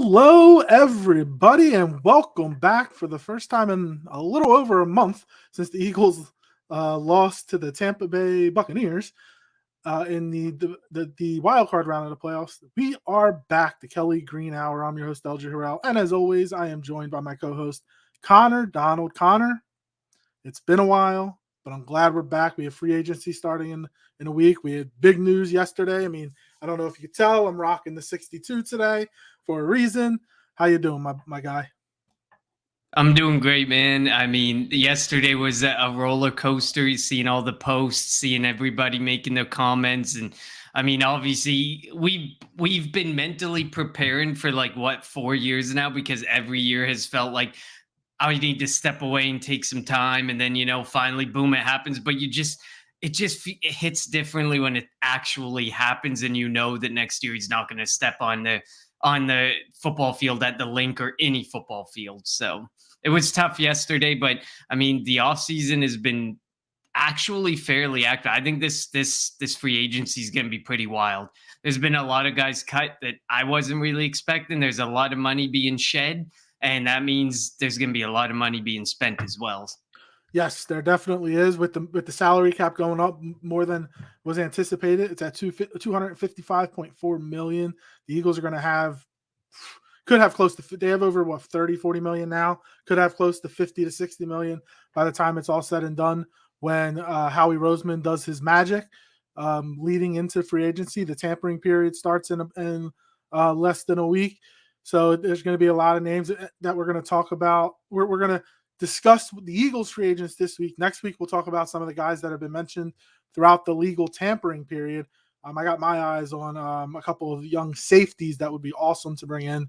Hello, everybody, and welcome back for the first time in a little over a month since the Eagles lost to the Tampa Bay Buccaneers in the wild card round of the playoffs. We are back, the Kelly Green Hour. I'm your host, LJ Harrell, and as always, I am joined by my co-host, Connor Donald. Connor, it's been a while, but I'm glad we're back. We have free agency starting in a week. We had big news yesterday. I mean, I don't know if you could tell, I'm rocking the 62 today for a reason. How you doing, my guy? I'm doing great, man. I mean, yesterday was a roller coaster, seeing all the posts, seeing everybody making their comments. And I mean, obviously we've been mentally preparing for like 4 years now, because every year has felt like I need to step away and take some time, and then finally boom, it happens. But it hits differently when it actually happens, and that next year he's not going to step on the football field at the link or any football field. So it was tough yesterday, but I mean, the offseason has been actually fairly active. I think this free agency is going to be pretty wild. There's been a lot of guys cut that I wasn't really expecting. There's a lot of money being shed, and that means there's going to be a lot of money being spent as well. Yes, there definitely is, with the salary cap going up more than was anticipated. It's at 255.4 million. The Eagles are going to could have close to, they have over 30-40 million now, could have close to 50 to 60 million by the time it's all said and done, when Howie Roseman does his magic leading into free agency. The tampering period starts in less than a week. So there's going to be a lot of names that we're going to talk about. We're going to discuss the Eagles free agents this week. Next week, we'll talk about some of the guys that have been mentioned throughout the legal tampering period. I got my eyes on a couple of young safeties that would be awesome to bring in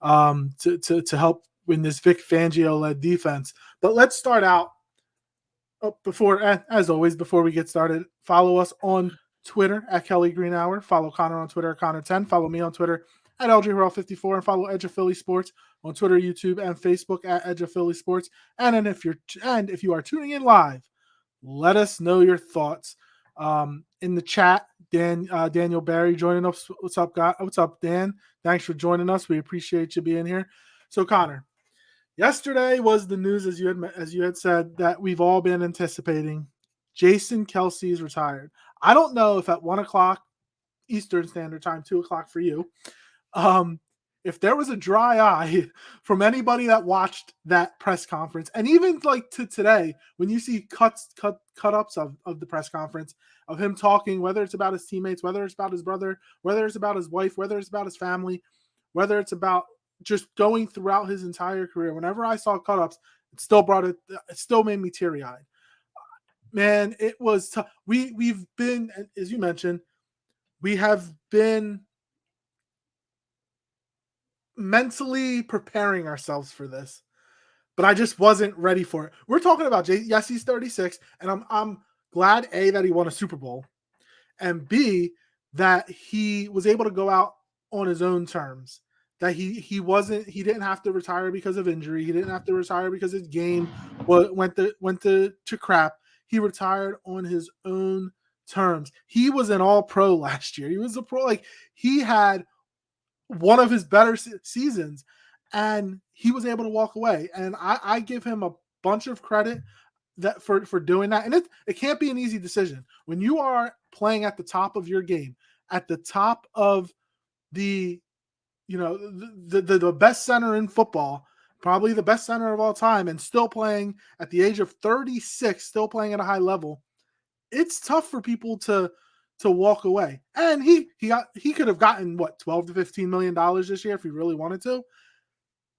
to help win this Vic Fangio-led defense. But let's start out as always, before we get started, follow us on Twitter at Kelly Green Hour. Follow Connor on Twitter at Connor10. Follow me on Twitter at LJRL54, and follow Edge of Philly Sports on Twitter, YouTube, and Facebook at Edge of Philly Sports. And if you are tuning in live, let us know your thoughts in the chat. Daniel Barry joining us. What's up, guy? What's up, Dan? Thanks for joining us. We appreciate you being here. So, Connor, yesterday was the news, as you had said, that we've all been anticipating. Jason Kelce is retired. I don't know if at 1:00 Eastern Standard Time, 2:00 for you, if there was a dry eye from anybody that watched that press conference, and even like to today, when you see cut-ups of the press conference, of him talking, whether it's about his teammates, whether it's about his brother, whether it's about his wife, whether it's about his family, whether it's about just going throughout his entire career. Whenever I saw cut-ups, it still made me teary-eyed. Man, it was tough. We've been, as you mentioned, we have been mentally preparing ourselves for this, but I just wasn't ready for it. We're talking about yes, he's 36, and I'm glad, A, that he won a Super Bowl, and B, that he was able to go out on his own terms. That he didn't have to retire because of injury. He didn't have to retire because his game went to crap. He retired on his own terms. He was an all-pro last year. He was a pro. Like, he had one of his better seasons, and he was able to walk away. And I give him a bunch of credit that for doing that. And it can't be an easy decision when you are playing at the top of your game, at the top of the best center in football, probably the best center of all time, and still playing at the age of 36, still playing at a high level. It's tough for people to walk away. And he could have gotten $12 to $15 million this year if he really wanted to,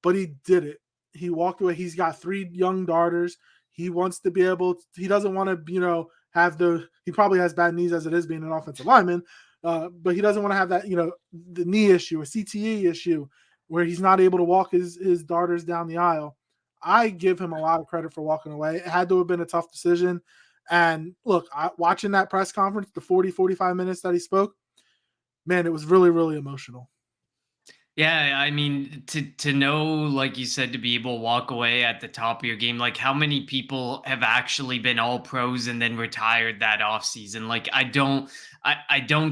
but he did it. He walked away. He's got 3 young daughters. He wants to be able. He doesn't want to, have he probably has bad knees as it is being an offensive lineman, but he doesn't want to have that, the knee issue, a CTE issue, where he's not able to walk his daughters down the aisle. I give him a lot of credit for walking away. It had to have been a tough decision. And look, watching that press conference, the 45 minutes that he spoke, man, it was really, really emotional. Yeah, I mean, to know, like you said, to be able to walk away at the top of your game, like how many people have actually been all pros and then retired that off season? Like I don't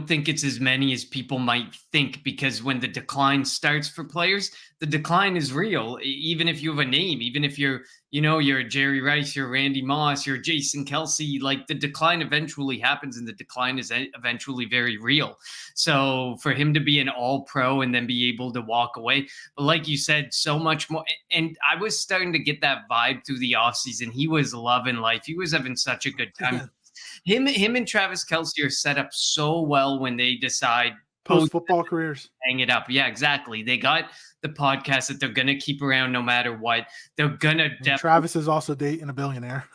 think it's as many as people might think, because when the decline starts for players, the decline is real. Even if you have a name, even if you're a Jerry Rice, you're a Randy Moss, you're a Jason Kelsey, like the decline eventually happens, and the decline is eventually very real. So for him to be an all pro and then be able to walk away, but like you said, so much more. And I was starting to get that vibe through the offseason. He was loving life. He was having such a good time. Him and Travis Kelce are set up so well when they decide, oh, Post football careers. hang it up. Yeah, exactly. They got the podcast that they're gonna keep around no matter what. They're gonna And Travis is also dating a billionaire.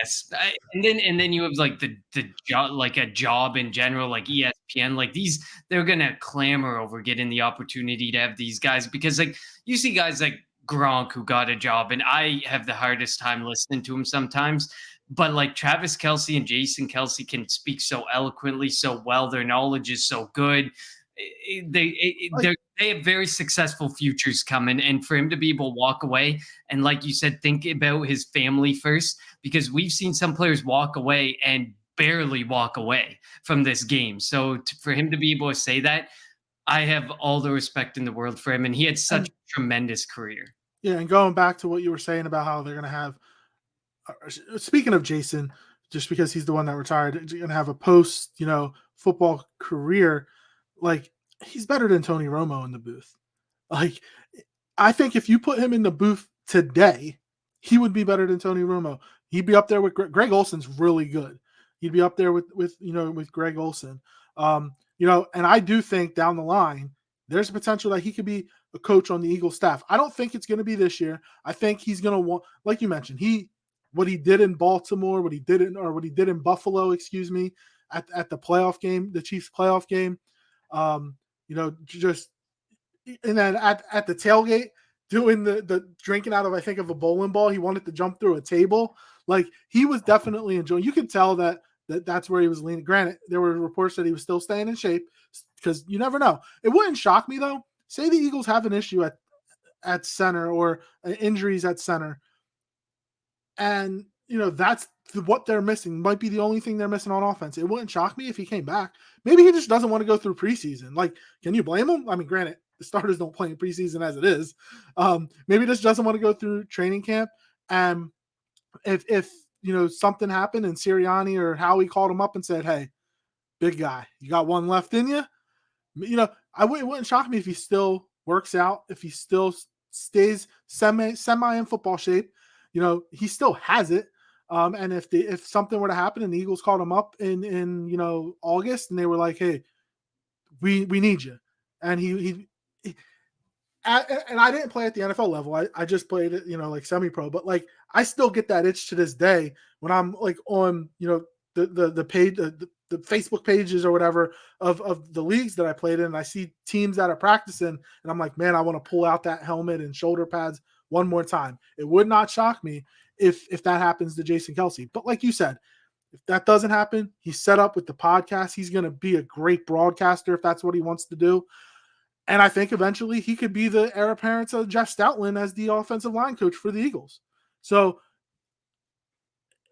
yes, and then you have like the job, like a job in general, like ESPN, like these, they're gonna clamor over getting the opportunity to have these guys, because like you see guys like Gronk who got a job, and I have the hardest time listening to him sometimes. But like Travis Kelce and Jason Kelce can speak so eloquently, so well. Their knowledge is so good. They have very successful futures coming, and for him to be able to walk away and, like you said, think about his family first, because we've seen some players walk away and barely walk away from this game. So for him to be able to say that, I have all the respect in the world for him, and he had such a tremendous career. Yeah, and going back to what you were saying about how they're going to have, speaking of Jason, just because he's the one that retired, going to have a post, football career, like he's better than Tony Romo in the booth. Like, I think if you put him in the booth today, he would be better than Tony Romo. He'd be up there with Greg Olson's really good. He'd be up there with Greg Olson. And I do think down the line, there's a potential that he could be a coach on the Eagles staff. I don't think it's going to be this year. I think he's going to want, like you mentioned, what he did in Baltimore, what he did in Buffalo, excuse me, at the playoff game, the Chiefs playoff game. Just, and then at the tailgate doing the drinking out of, I think, of a bowling ball. He wanted to jump through a table. Like, he was definitely enjoying. You could tell that's where he was leaning. Granted, there were reports that he was still staying in shape, because you never know. It wouldn't shock me though. Say the Eagles have an issue at center, or injuries at center, and that's what they're missing. Might be the only thing they're missing on offense. It wouldn't shock me if he came back. Maybe he just doesn't want to go through preseason. Like, can you blame him? I mean, granted, the starters don't play in preseason as it is. Maybe he just doesn't want to go through training camp. And if something happened and Sirianni or Howie called him up and said, "Hey, big guy, you got one left in you," it wouldn't shock me if he still works out, if he still stays semi in football shape. He still has it. And if something were to happen and the Eagles called him up in August and they were like, "Hey, we need you," and and I didn't play at the NFL level. I just played it, like semi-pro. But like, I still get that itch to this day when I'm like on the page, the Facebook pages or whatever of the leagues that I played in, and I see teams that are practicing, and I'm like, man, I want to pull out that helmet and shoulder pads one more time. It would not shock me if that happens to Jason Kelce. But like you said, if that doesn't happen, he's set up with the podcast. He's going to be a great broadcaster if that's what he wants to do. And I think eventually he could be the heir apparent of Jeff Stoutland as the offensive line coach for the Eagles. So,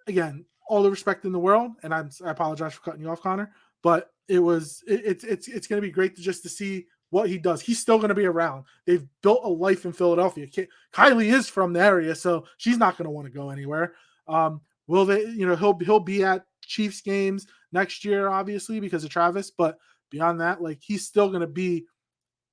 again, all the respect in the world, and I apologize for cutting you off, Connor, but it's going to be great to see what he does. He's still going to be around. They've built a life in Philadelphia. Kylie is from the area, so she's not going to want to go anywhere. Will they? He'll be at Chiefs games next year, obviously, because of Travis. But beyond that, like, he's still going to be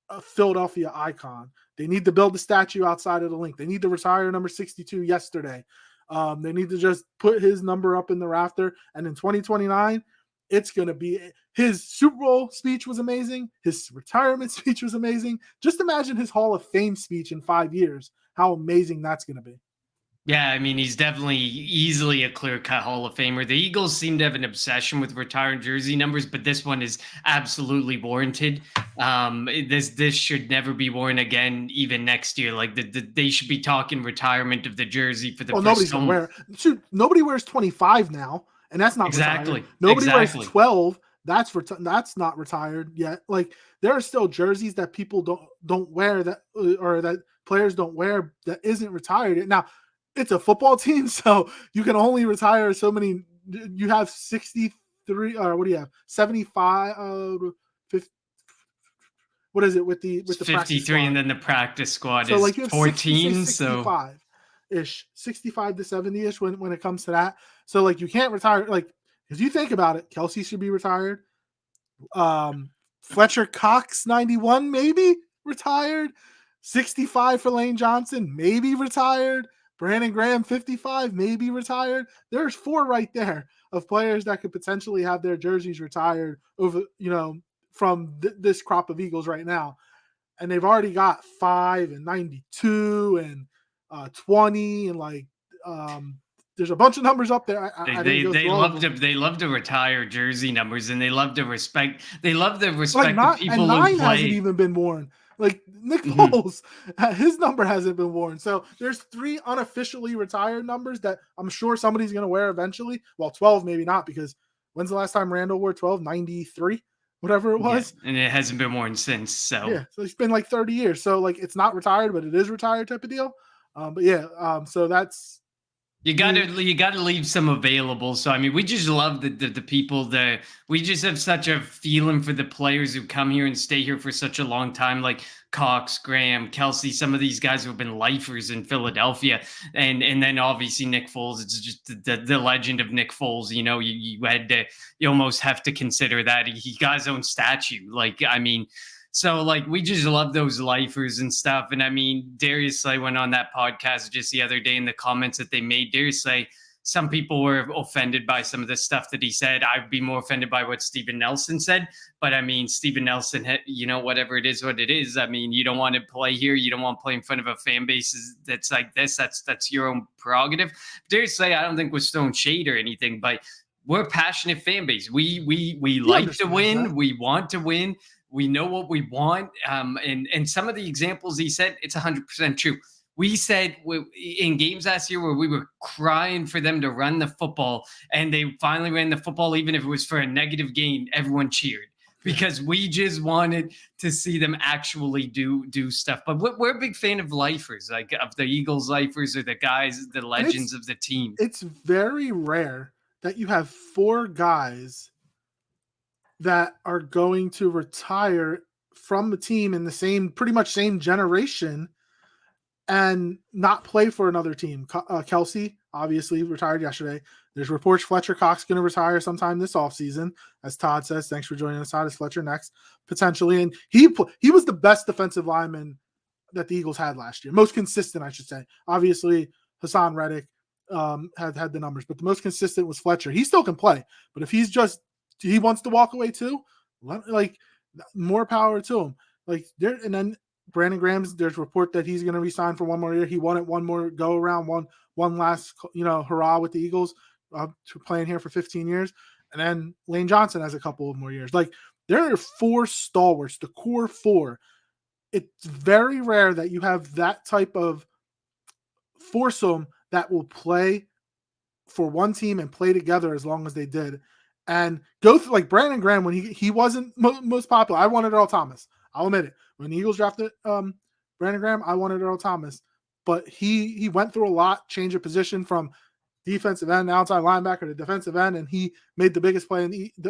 a Philadelphia icon. They need to build the statue outside of the link. They need to retire number 62 yesterday. They need to just put his number up in the rafter. And in 2029, it's going to be his Super Bowl speech was amazing. His retirement speech was amazing. Just imagine his Hall of Fame speech in 5 years, how amazing that's going to be. Yeah, I mean, he's definitely easily a clear-cut Hall of Famer. The Eagles seem to have an obsession with retiring jersey numbers, but this one is absolutely warranted. This should never be worn again, even next year. Like, they should be talking retirement of the jersey for the first nobody's gonna wear. Shoot, nobody wears 25 now, and that's not exactly retired. Nobody exactly. wears 12. That's not retired yet. Like there are still jerseys that people don't wear that or that players don't wear that isn't retired. Now, it's a football team, so you can only retire so many. You have 63 or what do you have? 75 50, what is it with the It's practice 53, squad? and then the practice squad So is like you have 14. So 65 ish, 65 to 70 ish when it comes to that. So like you can't retire. Like if you think about it, Kelce should be retired. Fletcher Cox 91 maybe retired. 65 for Lane Johnson maybe retired. Brandon Graham 55 maybe retired. There's 4 right there of players that could potentially have their jerseys retired over from this crop of Eagles right now. And they've already got 5 and 92 and 20 and like there's a bunch of numbers up there. I didn't go through all of them. They love to retire jersey numbers, and they love to respect Like the not and people who 9 hasn't play. even been worn. Like Nick Mhm. Foles, his number hasn't been worn. So there's 3 unofficially retired numbers that I'm sure somebody's going to wear eventually. Well, 12 maybe not, because when's the last time Randall wore 12? 93, whatever it Yeah, was. and it hasn't been worn since. So Yeah, so it's been like 30 years. So like it's not retired, but it is retired type of deal. But yeah, so that's you gotta leave some available. So I mean, we just love the people that we just have such a feeling for the players who come here and stay here for such a long time, like Cox, Graham, Kelce, some of these guys who have been lifers in Philadelphia, and then obviously Nick Foles. It's just the legend of Nick Foles. You almost have to consider that he got his own statue. Like I mean. So like we just love those lifers and stuff. And I mean, Darius Slay went on that podcast just the other day in the comments that they made. Darius Slay, some people were offended by some of the stuff that he said. I'd be more offended by what Steven Nelson said. But I mean, Steven Nelson, whatever it is, what it is. I mean, you don't want to play here. You don't want to play in front of a fan base that's like this. That's your own prerogative. Darius Slay, I don't think was throwing shade or anything, but we're a passionate fan base. We like to win. that. We want to win. We know what we want. And some of the examples he said, it's 100% true. We said in games last year where we were crying for them to run the football, and they finally ran the football, even if it was for a negative gain, everyone cheered because we just wanted to see them actually do stuff. But we're a big fan of lifers, like of the Eagles lifers or the guys, the legends of the team. It's very rare that you have 4 guys that are going to retire from the team in the pretty much same generation and not play for another team. Kelce obviously retired yesterday. There's reports Fletcher Cox going to retire sometime this offseason. As Todd says, thanks for joining us, Todd. Is Fletcher next? Potentially. And he was the best defensive lineman that the Eagles had last year. Most consistent, I should say. Obviously, Hassan Reddick had the numbers, but the most consistent was Fletcher. He still can play, but if he wants to walk away too, like more power to him. Like there, and then Brandon Graham's, there's report that he's going to resign for one more year. He wanted one more go around, one last hurrah with the Eagles, playing here for 15 years. And then Lane Johnson has a couple of more years. Like there are 4 stalwarts, the core 4. It's very rare that you have that type of foursome that will play for one team and play together as long as they did. And go through like Brandon Graham when he wasn't most popular. I wanted Earl Thomas. I'll admit it. When the Eagles drafted Brandon Graham, I wanted Earl Thomas. But he went through a lot, change of position from defensive end, outside linebacker to defensive end, and he made the biggest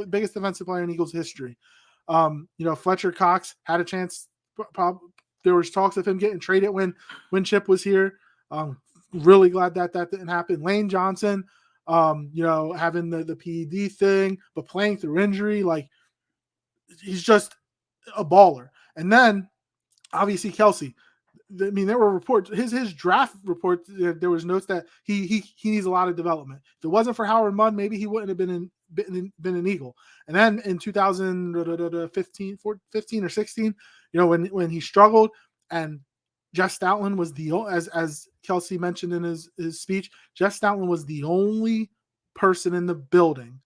biggest defensive player in Eagles history. Fletcher Cox had a chance. There was talks of him getting traded when Chip was here. Really glad that didn't happen. Lane Johnson, having the PED thing, but playing through injury, like he's just a baller. And then obviously Kelce. I mean, there were reports. His draft report. There was notes that he needs a lot of development. If it wasn't for Howard Munn, maybe he wouldn't have been an Eagle. And then in 2015 or 16, when he struggled, and Jeff Stoutland was as Kelce mentioned in his speech, Jeff Stoutland was the only person in the building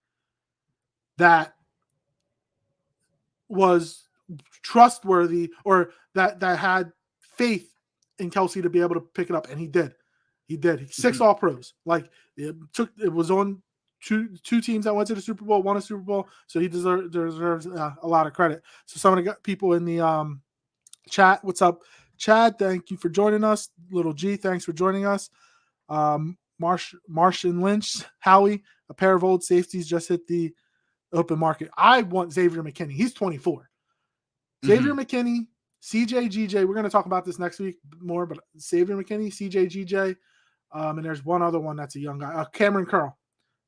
that was trustworthy or that had faith in Kelce to be able to pick it up, and he did. He did. 6 All Pros. Like it was on two teams that went to the Super Bowl, won a Super Bowl, so he deserves a lot of credit. So some of the people in the chat, what's up, Chad? Thank you for joining us. Little G, thanks for joining us. Martian Lynch, Howie, a pair of old safeties just hit the open market. I want Xavier McKinney. He's 24. Xavier McKinney, CJ GJ. We're going to talk about this next week more, but Xavier McKinney, CJ GJ, and there's one other one that's a young guy, Cameron Curl.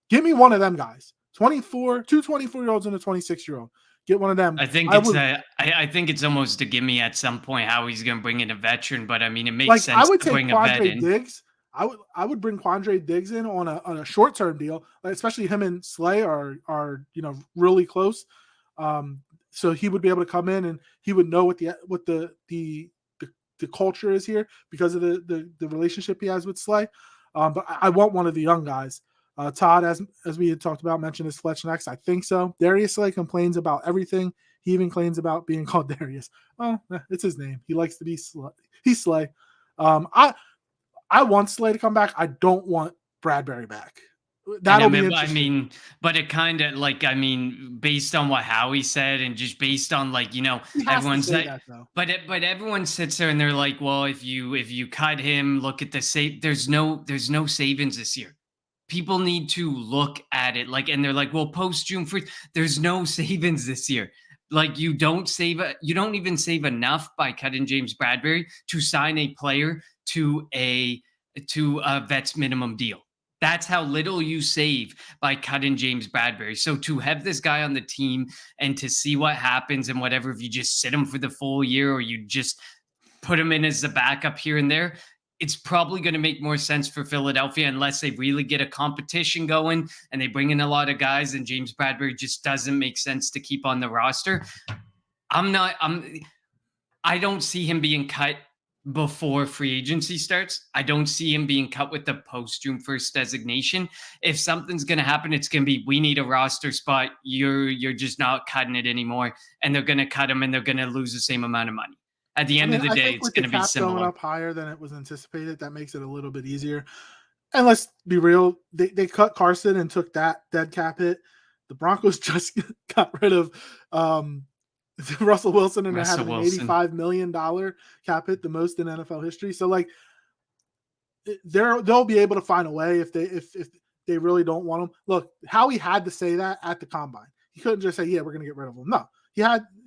Give me one of them guys. 24, two 24-year-olds and a 26-year-old. Get one of them. I think it's almost a gimme at some point how he's going to bring in a veteran, but I mean, it makes sense to bring a vet in. Diggs. I would bring Quandre Diggs in on a short-term deal, especially him and Slay are really close. So he would be able to come in and he would know what the culture is here because of the relationship he has with Slay. But I want one of the young guys. Todd, as we had talked about, mentioned his Fletch next. I think so. Darius Slay complains about everything. He even claims about being called Darius. Oh, it's his name. He likes to be Slay. He's Slay. I want Slay to come back. I don't want Bradbury back. That'll be interesting. I mean, but it kind of based on what Howie said and just based on everyone's like, but everyone sits there and they're like, well, if you cut him, look at the save. There's no savings this year. People need to look at it and they're like, well, post June 1st, there's no savings this year. You don't even save enough by cutting James Bradbury to sign a player to a vet's minimum deal. That's how little you save by cutting James Bradbury. So to have this guy on the team and to see what happens and whatever, if you just sit him for the full year or you just put him in as the backup here and there, it's probably going to make more sense for Philadelphia unless they really get a competition going and they bring in a lot of guys and James Bradbury just doesn't make sense to keep on the roster. I don't see him being cut before free agency starts. I don't see him being cut with the post June 1st designation. If something's going to happen, it's going to be, we need a roster spot. You're just not cutting it anymore. And they're going to cut him and they're going to lose the same amount of money. At the end of the day, it's going to be similar. Going up higher than it was anticipated, that makes it a little bit easier. And let's be real, they cut Carson and took that dead cap hit. The Broncos just got rid of Russell Wilson and they had an $85 million cap hit, the most in NFL history. So they'll be able to find a way if they really don't want him. Look, Howie had to say that at the combine. He couldn't just say, yeah, we're going to get rid of him. No,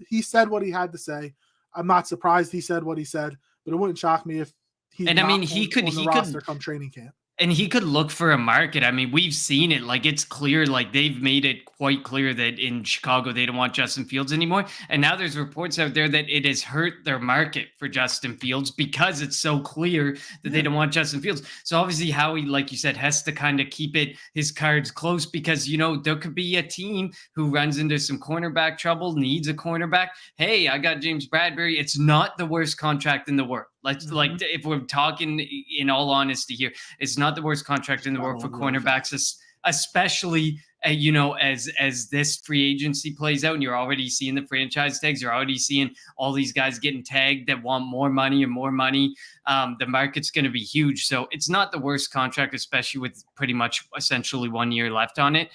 he said what he had to say. I'm not surprised he said what he said, but it wouldn't shock me if he could roster come training camp. And he could look for a market. I mean, we've seen it. It's clear, they've made it quite clear that in Chicago, they don't want Justin Fields anymore. And now there's reports out there that it has hurt their market for Justin Fields because it's so clear that they don't want Justin Fields. So obviously Howie, like you said, has to kind of keep his cards close because, there could be a team who runs into some cornerback trouble, needs a cornerback. Hey, I got James Bradbury. It's not the worst contract in the world. If we're talking in all honesty here, it's not the worst contract in the world for cornerbacks, especially as this free agency plays out and you're already seeing the franchise tags, you're already seeing all these guys getting tagged that want more money and more money. The market's going to be huge. So it's not the worst contract, especially with pretty much essentially 1 year left on it.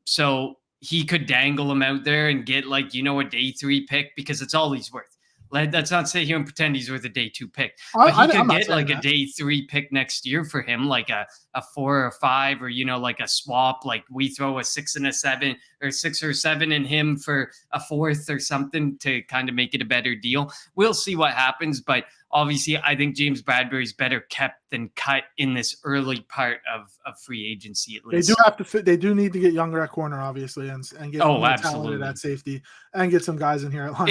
So he could dangle him out there and get a day 3 pick because it's all he's worth. Let's not sit here and pretend he's worth a day 2 pick. But he could get a day 3 pick next year for him, a 4 or 5, or a swap. We throw a 6 and a 7 or 6 or 7 in him for a 4th or something to kind of make it a better deal. We'll see what happens, but obviously I think James Bradbury's better kept than cut in this early part of free agency. At least they do need to get younger at corner, obviously, and get more talented at safety and get some guys in here at linebacker.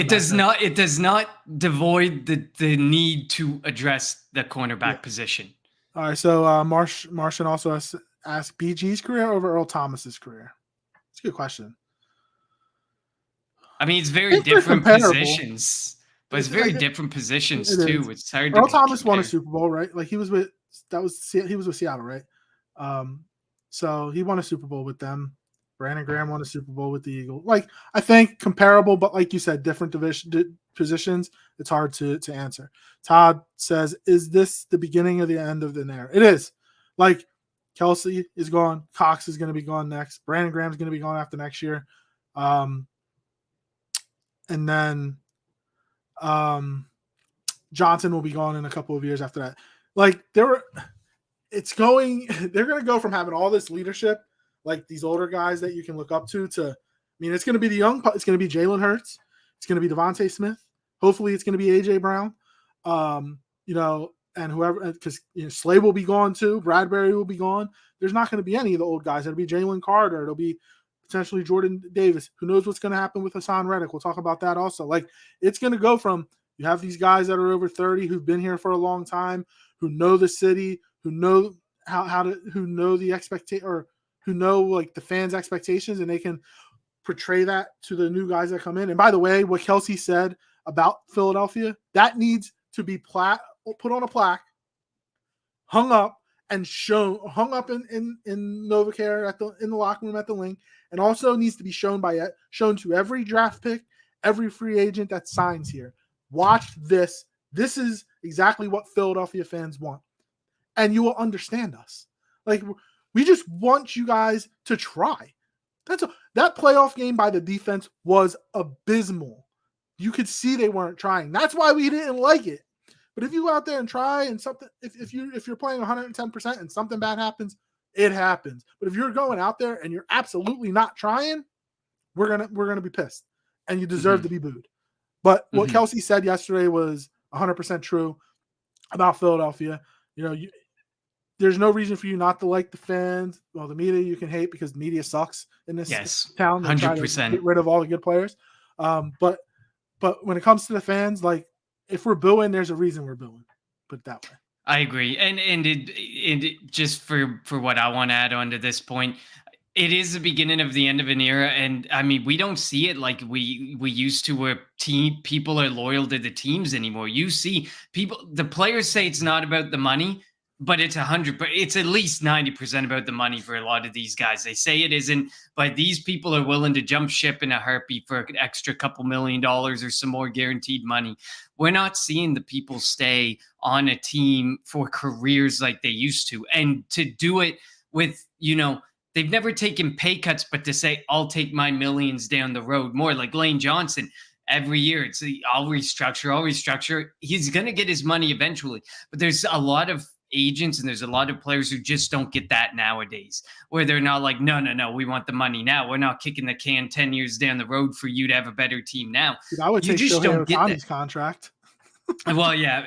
It does not devoid the need to address the cornerback position. All right, so Martian also asked BG's career over Earl Thomas's career. It's a good question. I mean, it's very different positions, but it's very different positions too. It's hard. Earl Thomas won a Super Bowl, right? He was with Seattle, right? So he won a Super Bowl with them. Brandon Graham won a Super Bowl with the Eagles. I think comparable, but like you said, different positions. It's hard to answer. Todd says, "Is this the beginning of the end of the era?" It is. Kelce is gone. Cox is going to be gone next. Brandon Graham's going to be gone after next year. And then Johnson will be gone in a couple of years after that. Like they're going to go from having all this leadership, like these older guys that you can look up to I mean, it's going to be it's going to be Jalen Hurts. It's going to be Devontae Smith. Hopefully it's going to be AJ Brown. And whoever, because Slay will be gone too. Bradbury will be gone. There's not going to be any of the old guys. It'll be Jalen Carter. It'll be potentially Jordan Davis. Who knows what's going to happen with Hassan Reddick? We'll talk about that also. Like, it's going to go from, you have these guys that are over 30 who've been here for a long time, who know the city, who know who know the expectation, or who know like the fans' expectations, and they can portray that to the new guys that come in. And by the way, what Kelce said about Philadelphia, that needs to be put on a plaque, hung up and hung up in NovaCare in the locker room at the Link, and also needs to be shown to every draft pick, every free agent that signs here. Watch this. This is exactly what Philadelphia fans want, and you will understand us. Like, we just want you guys to try. That playoff game by the defense was abysmal. You could see they weren't trying. That's why we didn't like it. But if you go out there and try, and something, if you're playing 110% and something bad happens, it happens. But if you're going out there and you're absolutely not trying, we're gonna be pissed, and you deserve to be booed. But what Kelce said yesterday was 100% true about Philadelphia. There's no reason for you not to like the fans. Well, the media you can hate because the media sucks in this town. They 100%. Try to get rid of all the good players. But when it comes to the fans, like, if we're booing, there's a reason we're booing. Put it that way. I agree. And it just for what I want to add on to this point, it is the beginning of the end of an era. And I mean, we don't see it like we used to, where people are loyal to the teams anymore. You see the players say it's not about the money, but it's 100%, but it's at least 90% about the money for a lot of these guys. They say it isn't, but these people are willing to jump ship in a heartbeat for an extra couple $1 million or some more guaranteed money. We're not seeing the people stay on a team for careers like they used to. And to do it with, they've never taken pay cuts, but to say, I'll take my millions down the road, more like Lane Johnson. Every year, it's I'll restructure. He's going to get his money eventually. But there's a lot of agents and there's a lot of players who just don't get that nowadays, where they're not like, no, we want the money now. We're not kicking the can 10 years down the road for you to have a better team now. Dude, I would take Shohei Ohtani's contract. Well, yeah,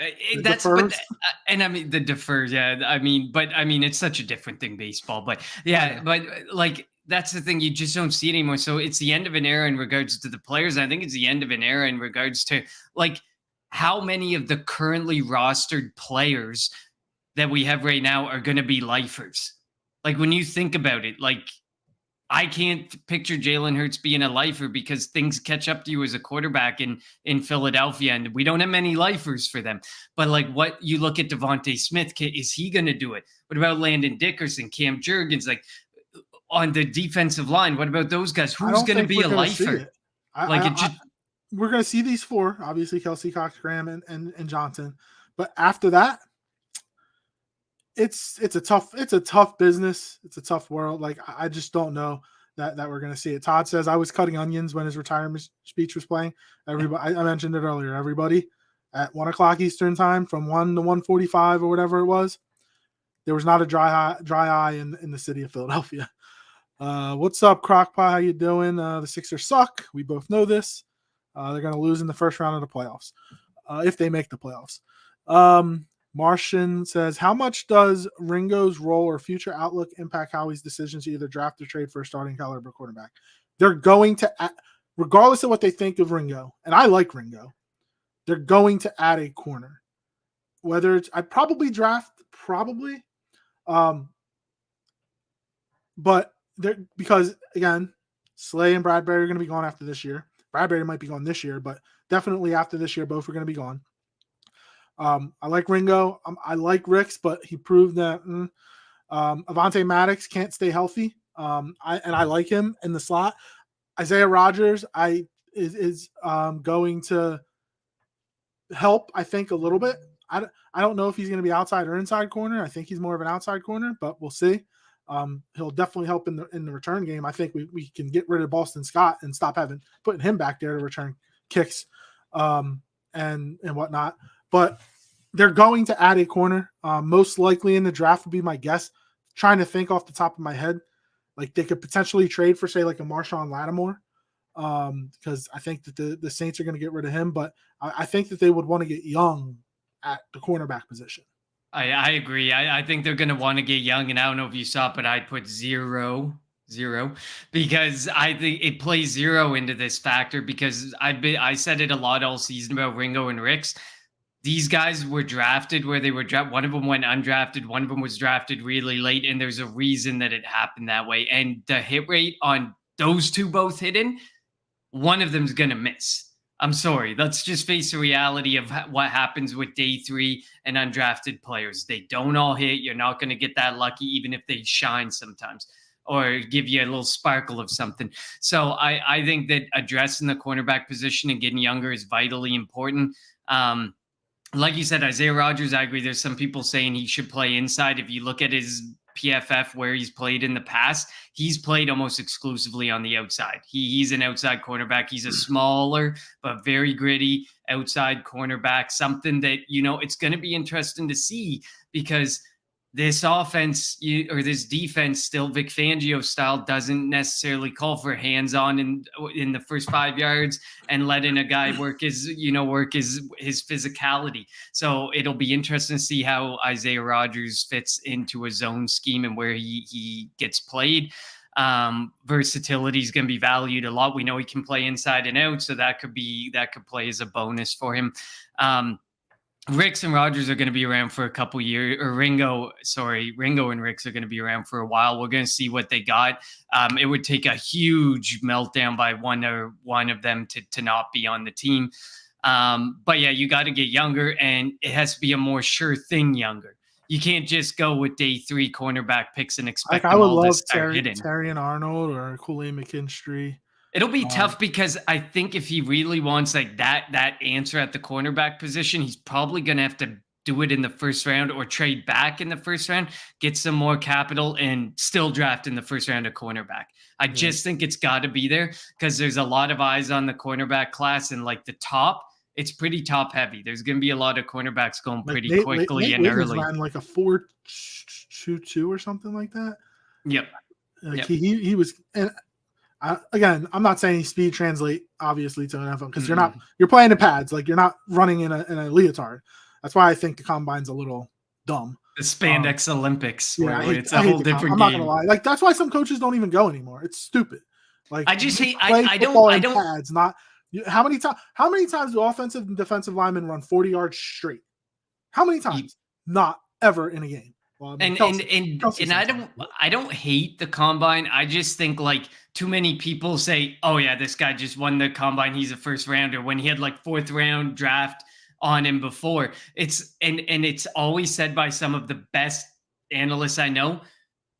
and I mean the defers. Yeah, I mean, it's such a different thing, baseball. But yeah, but like, that's the thing. You just don't see it anymore. So it's the end of an era in regards to the players. And I think it's the end of an era in regards to, like, how many of the currently rostered players that we have right now are going to be lifers. Like, when you think about it, like, I can't picture Jalen Hurts being a lifer because things catch up to you as a quarterback in Philadelphia, and we don't have many lifers for them. But like, what you look at Devontae Smith, is he going to do it? What about Landon Dickerson, Cam Jurgens, like on the defensive line? What about those guys? Who's going to be a lifer? We're going to see these four, obviously Kelce, Cox, Graham, and Johnson. But after that, it's a tough business. It's a tough world. Like, I just don't know that we're going to see it. Todd says, I was cutting onions when his retirement speech was playing. Everybody, I mentioned it earlier. Everybody at 1:00 Eastern time, from 1 to 1:45 or whatever it was, there was not a dry eye in the city of Philadelphia. What's up, Crockpot? How you doing? The Sixers suck. We both know this. They're going to lose in the first round of the playoffs, if they make the playoffs. Martian says, how much does Ringo's role or future outlook impact Howie's decisions to either draft or trade for a starting caliber quarterback? They're going to, regardless of what they think of Ringo, and I like Ringo, they're going to add a corner. Whether it's, I'd probably draft, but because, again, Slay and Bradbury are going to be gone after this year. Bradbury might be gone this year, but definitely after this year, both are going to be gone. I like Ringo. I like Ricks, but he proved that Avonte Maddox can't stay healthy. I like him in the slot. Isaiah Rodgers is going to help, I think, a little bit. I don't know if he's going to be outside or inside corner. I think he's more of an outside corner, but we'll see. He'll definitely help in the return game. I think we can get rid of Boston Scott and stop putting him back there to return kicks and whatnot. But they're going to add a corner. Most likely in the draft would be my guess. Trying to think off the top of my head, like they could potentially trade for, say, like a Marshawn Lattimore, because I think that the Saints are going to get rid of him. But I think that they would want to get young at the cornerback position. I agree. I think they're going to want to get young, and I don't know if you saw it, but I'd put zero, because I think it plays zero into this factor, because I said it a lot all season about Ringo and Ricks. These guys were drafted where they were drafted. One of them went undrafted. One of them was drafted really late, and there's a reason that it happened that way. And the hit rate on those two both hitting, one of them's going to miss. I'm sorry. Let's just face the reality of what happens with day 3 and undrafted players. They don't all hit. You're not going to get that lucky, even if they shine sometimes or give you a little sparkle of something. So I think that addressing the cornerback position and getting younger is vitally important. Like you said, Isaiah Rodgers, I agree. There's some people saying he should play inside. If you look at his PFF where he's played in the past, he's played almost exclusively on the outside. He's an outside cornerback. He's a smaller but very gritty outside cornerback, something that, it's going to be interesting to see, because this offense or this defense, still Vic Fangio style, doesn't necessarily call for hands-on in the first 5 yards and letting a guy work his physicality. So it'll be interesting to see how Isaiah Rodgers fits into a zone scheme and where he gets played. Versatility is going to be valued a lot. We know he can play inside and out, so that could play as a bonus for him. Ricks and Rodgers are going to be around for a couple years, or Ringo and Ricks are going to be around for a while. We're going to see what they got. It would take a huge meltdown by one of them to not be on the team. But yeah, you got to get younger, and it has to be a more sure thing younger. You can't just go with day 3 cornerback picks and expect them all to start hitting. Terry and Arnold or Kool-Aid McKinstry. It'll be tough, because I think if he really wants like that answer at the cornerback position, he's probably going to have to do it in the first round or trade back in the first round, get some more capital, and still draft in the first round a cornerback. I just think it's got to be there, because there's a lot of eyes on the cornerback class, and like the top, it's pretty top heavy. There's going to be a lot of cornerbacks going pretty quickly and early. Ran like a 4.22 or something like that. Yep. He was. And again, I'm not saying speed translate obviously to an NFL, because you're playing in pads, like you're not running in a leotard. That's why I think the combine's a little dumb. The spandex Olympics, where it's a whole whole different game. I'm not gonna lie, like that's why some coaches don't even go anymore. It's stupid. Like I just hate. I don't. Pads, not how many times do offensive and defensive linemen run 40 yards straight? How many times? Not ever in a game. Well, I mean, and I don't hate the combine. I just think like too many people say, "Oh yeah, this guy just won the combine. He's a first rounder," when he had like 4th round draft on him before. It's always said by some of the best analysts I know.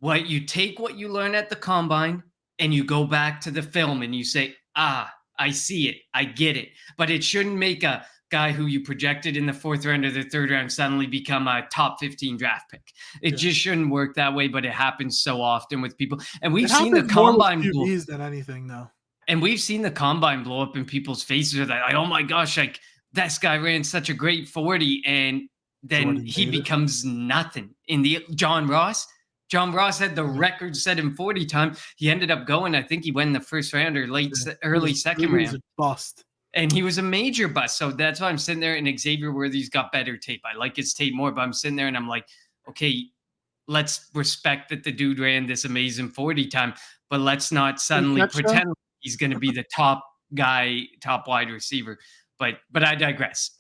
You take what you learn at the combine and you go back to the film and you say, I see it, I get it, but it shouldn't make a guy who you projected in the 4th round or the 3rd round suddenly become a top 15 draft pick. It just shouldn't work that way, but it happens so often with people. And we've seen the combine blow than anything though. And we've seen the combine blow up in people's faces. They're like, oh my gosh, like this guy ran such a great 40, and then he becomes nothing. In the John Ross had the record set in 40 time. He ended up going, I think he went in the 1st round or early second round. He was a bust. And he was a major bust. So that's why I'm sitting there, and Xavier Worthy's got better tape. I like his tape more, but I'm sitting there and I'm like, okay, let's respect that the dude ran this amazing 40 time, but let's not suddenly pretend he's going to be the top guy, top wide receiver. But I digress.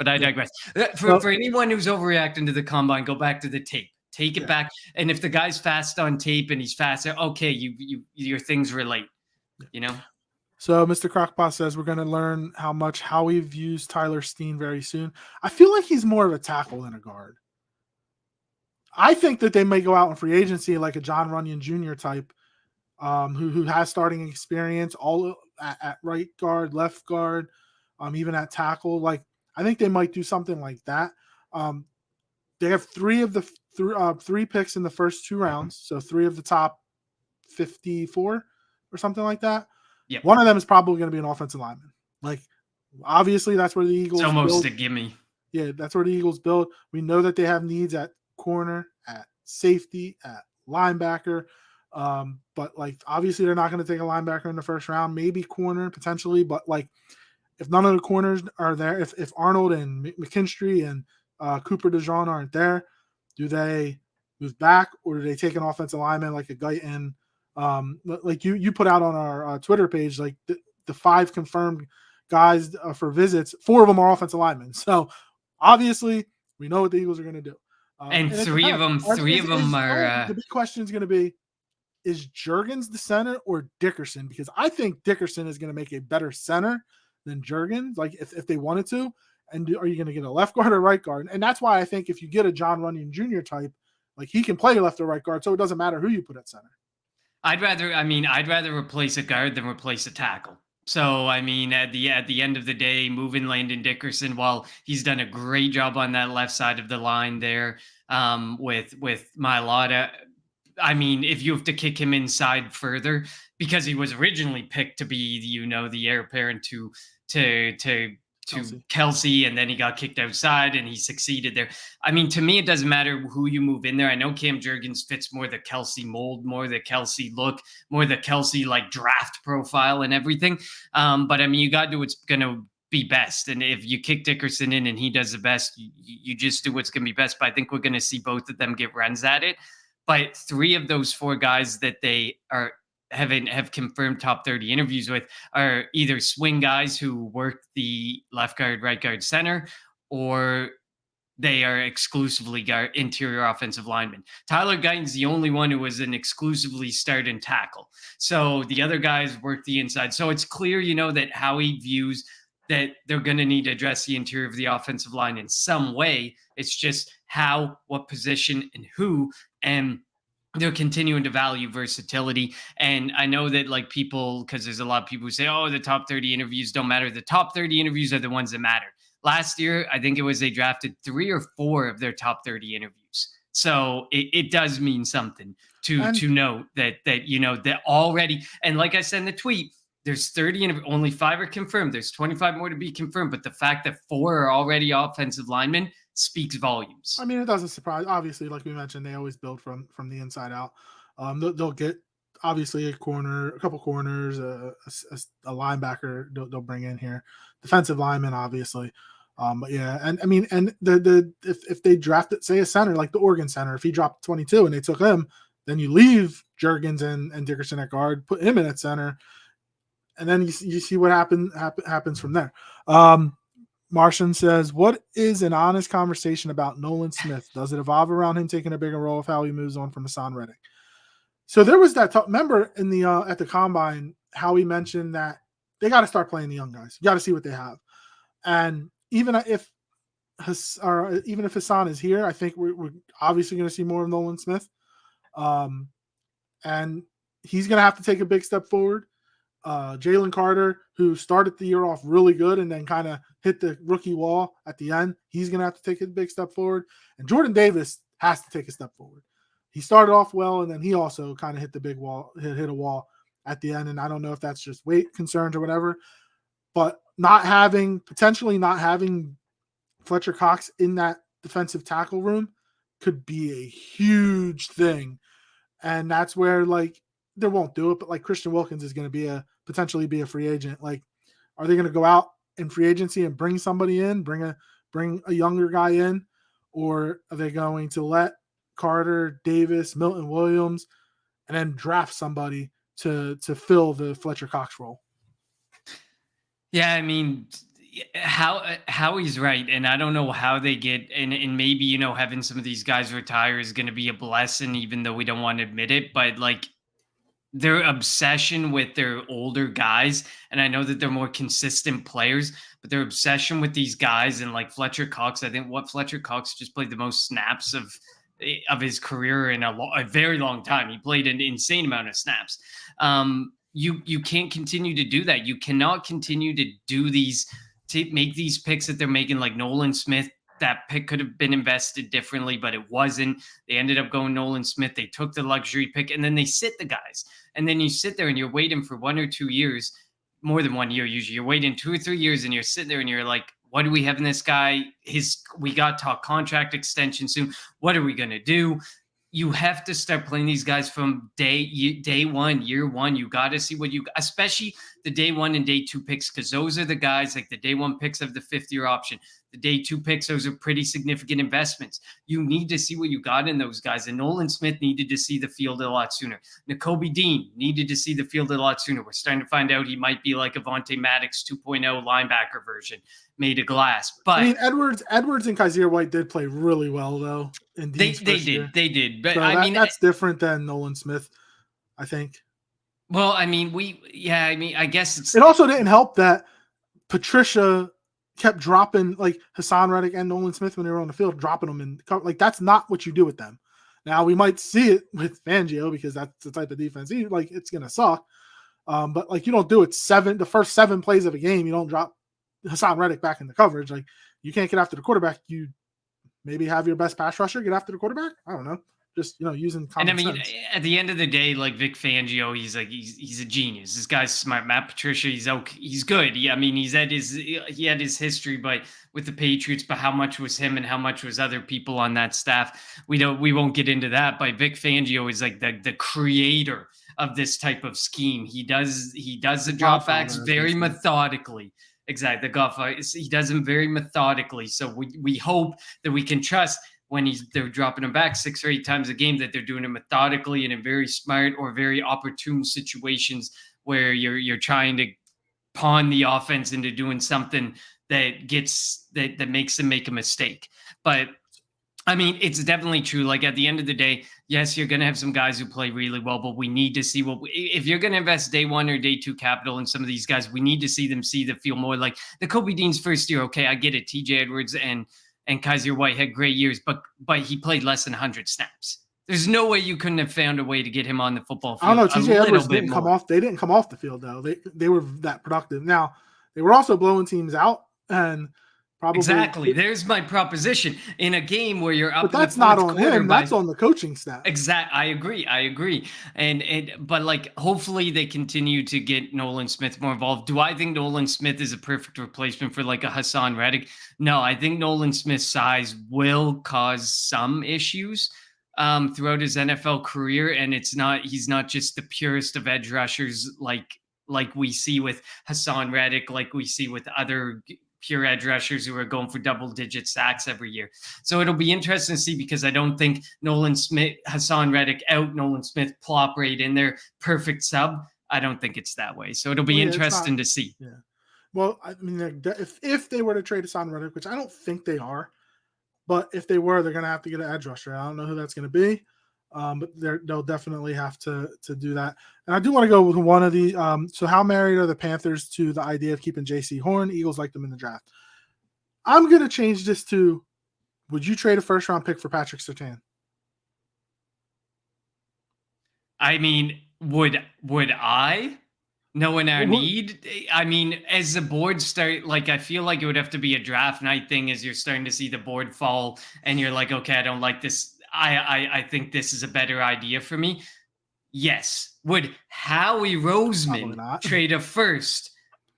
For anyone who's overreacting to the combine, go back to the tape. Take it back. And if the guy's fast on tape and he's faster, okay, your things relate, So Mr. Crockpot says we're going to learn how much Howie views Tyler Steen very soon. I feel like he's more of a tackle than a guard. I think that they may go out in free agency like a John Runyon Jr. type, who has starting experience all at right guard, left guard, even at tackle. Like I think they might do something like that. they have three picks in the first 2 rounds, so 3 of the top 54 or something like that. Yep. One of them is probably going to be an offensive lineman. Like, obviously, that's where the It's Eagles almost build. a gimme. Yeah, that's where the Eagles build. We know that they have needs at corner, at safety, at linebacker. But like, obviously, they're not going to take a linebacker in the first round. Maybe corner potentially, but like, if none of the corners are there, if Arnold and McKinstry and Cooper DeJean aren't there, do they move back, or do they take an offensive lineman like a Guyton? Like you put out on our Twitter page, like the 5 confirmed guys for visits, 4 of them are offensive linemen. So obviously, we know what the Eagles are going to do. And And it three of depends. them are. The big question is going to be, is Juergens the center or Dickerson? Because I think Dickerson is going to make a better center than Juergens, like if they wanted to. And are you going to get a left guard or right guard? And that's why I think if you get a John Runyon Jr. type, like, he can play left or right guard, so it doesn't matter who you put at center. I'd rather replace a guard than replace a tackle. So, I mean, at the end of the day, moving Landon Dickerson, while he's done a great job on that left side of the line there, with Mailata, I mean, if you have to kick him inside further, because he was originally picked to be, the heir apparent to Kelce, and then he got kicked outside and he succeeded there. I mean, to me, it doesn't matter who you move in there. I know Cam Juergens fits more the Kelce mold, more the Kelce look, more the Kelce like draft profile and everything. But I mean, you got to do what's going to be best. And if you kick Dickerson in and he does the best, you just do what's going to be best. But I think we're going to see both of them get runs at it. But 3 of those 4 guys that they have confirmed top 30 interviews with are either swing guys who work the left guard, right guard, center, or they are exclusively interior offensive linemen. Tyler Guyton's the only one who was an exclusively start and tackle. So the other guys work the inside. So it's clear, that Howie views that they're going to need to address the interior of the offensive line in some way. It's just how, what position, and who. And they're continuing to value versatility. And I know that, like, people, because there's a lot of people who say, oh, the top 30 interviews don't matter. The top 30 interviews are the ones that matter. Last year, I think it was they drafted 3 or 4 of their top 30 interviews. So it does mean something to note that that already. And like I said in the tweet, there's 30 and only 5 are confirmed. There's 25 more to be confirmed. But the fact that 4 are already offensive linemen speaks volumes. I mean, it doesn't surprise. Obviously, like we mentioned, they always build from the inside out. They'll get obviously a couple corners, a linebacker. They'll bring in here, defensive lineman, obviously. But yeah, and I mean, and if they drafted, say, a center like the Oregon center, if he dropped 22 and they took him, then you leave Juergens and Dickerson at guard, put him in at center, and then you see what happens from there. Martian says, what is an honest conversation about Nolan Smith? Does it evolve around him taking a bigger role if Howie moves on from Hassan Reddick? So there was that remember in the at the combine, Howie mentioned that they got to start playing the young guys. You got to see what they have. And even if Hassan is here, I think we're obviously going to see more of Nolan Smith. And he's going to have to take a big step forward. Jalen Carter, who started the year off really good and then kind of hit the rookie wall at the end, he's going to have to take a big step forward. And Jordan Davis has to take a step forward. He started off well, and then he also kind of hit the big wall, hit a wall at the end. And I don't know if that's just weight concerns or whatever, but potentially not having Fletcher Cox in that defensive tackle room could be a huge thing. And that's where, like, they won't do it, but like Christian Wilkins is going to potentially be a free agent. Like, are they going to go out in free agency and bring somebody in, bring a younger guy in, or are they going to let Carter, Davis, Milton Williams, and then draft somebody to fill the Fletcher Cox role? Yeah, I mean, how he's right, and I don't know how they get, and maybe having some of these guys retire is going to be a blessing, even though we don't want to admit it. But like, their obsession with their older guys, and I know that they're more consistent players, but their obsession with these guys, and like Fletcher Cox, I think Fletcher Cox just played the most snaps of his career in a very long time. He played an insane amount of snaps. You can't continue to do that. You cannot continue to do these, to make these picks that they're making, like Nolan Smith. that pick could have been invested differently, but it wasn't. They ended up going Nolan Smith. They took the luxury pick, and then they sit the guys. And then you sit there and you're waiting for 1 or 2 years, more than 1 year usually. You're waiting 2 or 3 years, and you're sitting there and you're like, what do we have in this guy? We got talk contract extension soon. What are we gonna do? You have to start playing these guys from day one, year one. You got to see what especially the day 1 and day 2 picks, because those are the guys, like the day 1 picks of the 5th-year option. The day 2 picks, those are pretty significant investments. You need to see what you got in those guys. And Nolan Smith needed to see the field a lot sooner. Nakobe Dean needed to see the field a lot sooner. We're starting to find out he might be like Avonte Maddox 2.0 linebacker version, made of glass. But I mean, Edwards and Kaiser White did play really well though. In Dean's they did. But so I mean, that's different than Nolan Smith, I think. Well, I mean, I guess it also didn't help that Patricia kept dropping like Hassan Reddick and Nolan Smith when they were on the field, dropping them in. Like that's not what you do with them. Now we might see it with Fangio because that's the type of defense it's gonna suck. But like you don't do it the first 7 plays of a game. You don't drop Hassan Reddick back in the coverage. Like you can't get after the quarterback. You maybe have your best pass rusher get after the quarterback. I don't know. Just using common sense. At the end of the day, like Vic Fangio, he's a genius. This guy's smart. Matt Patricia, he's okay. He's good. I mean, he had his history, but with the Patriots. But how much was him and how much was other people on that staff? We won't get into that. But Vic Fangio is like the creator of this type of scheme. He does the dropbacks very methodically. Exactly, the Godfather. He does them very methodically. So we hope that we can trust when they're dropping them back 6 or 8 times a game, that they're doing it methodically and in very smart or very opportune situations where you're trying to pawn the offense into doing something that makes them make a mistake. But I mean, it's definitely true. Like at the end of the day, yes, you're going to have some guys who play really well, but we need to see if you're going to invest day 1 or day 2 capital in some of these guys, we need to see them feel more like the Kobe Dean's first year. Okay, I get it. TJ Edwards and Kaiser White had great years, but he played less than 100 snaps. There's no way you couldn't have found a way to get him on the football field. I don't know. TJ Edwards didn't come off. They didn't come off the field though. They were that productive. Now they were also blowing teams out and probably exactly. There's my proposition in a game where you're up. But that's not on him. That's on the coaching staff. Exactly. I agree. But like, hopefully they continue to get Nolan Smith more involved. Do I think Nolan Smith is a perfect replacement for like a Hassan Reddick? No, I think Nolan Smith's size will cause some issues throughout his NFL career. And he's not just the purest of edge rushers like we see with Hassan Reddick, like we see with other pure edge rushers who are going for double-digit sacks every year. So it'll be interesting to see, because I don't think Hassan Reddick out, Nolan Smith plop right in there, perfect sub. I don't think it's that way. So it'll be interesting to see. Yeah. Well, I mean, if they were to trade Hassan Reddick, which I don't think they are, but if they were, they're going to have to get an edge rusher. I don't know who that's going to be, but they'll definitely have to do that. And I do want to go with one of the so how married are the Panthers to the idea of keeping J.C. Horn? Eagles like them in the draft. I'm going to change this to, would you trade a first-round pick for Patrick Surtain? I mean, would I? Knowing our need, I mean, as the board start, like, I feel like it would have to be a draft night thing as you're starting to see the board fall and you're like, okay, I don't like this. I think this is a better idea for me. Yes. Would Howie Roseman trade a first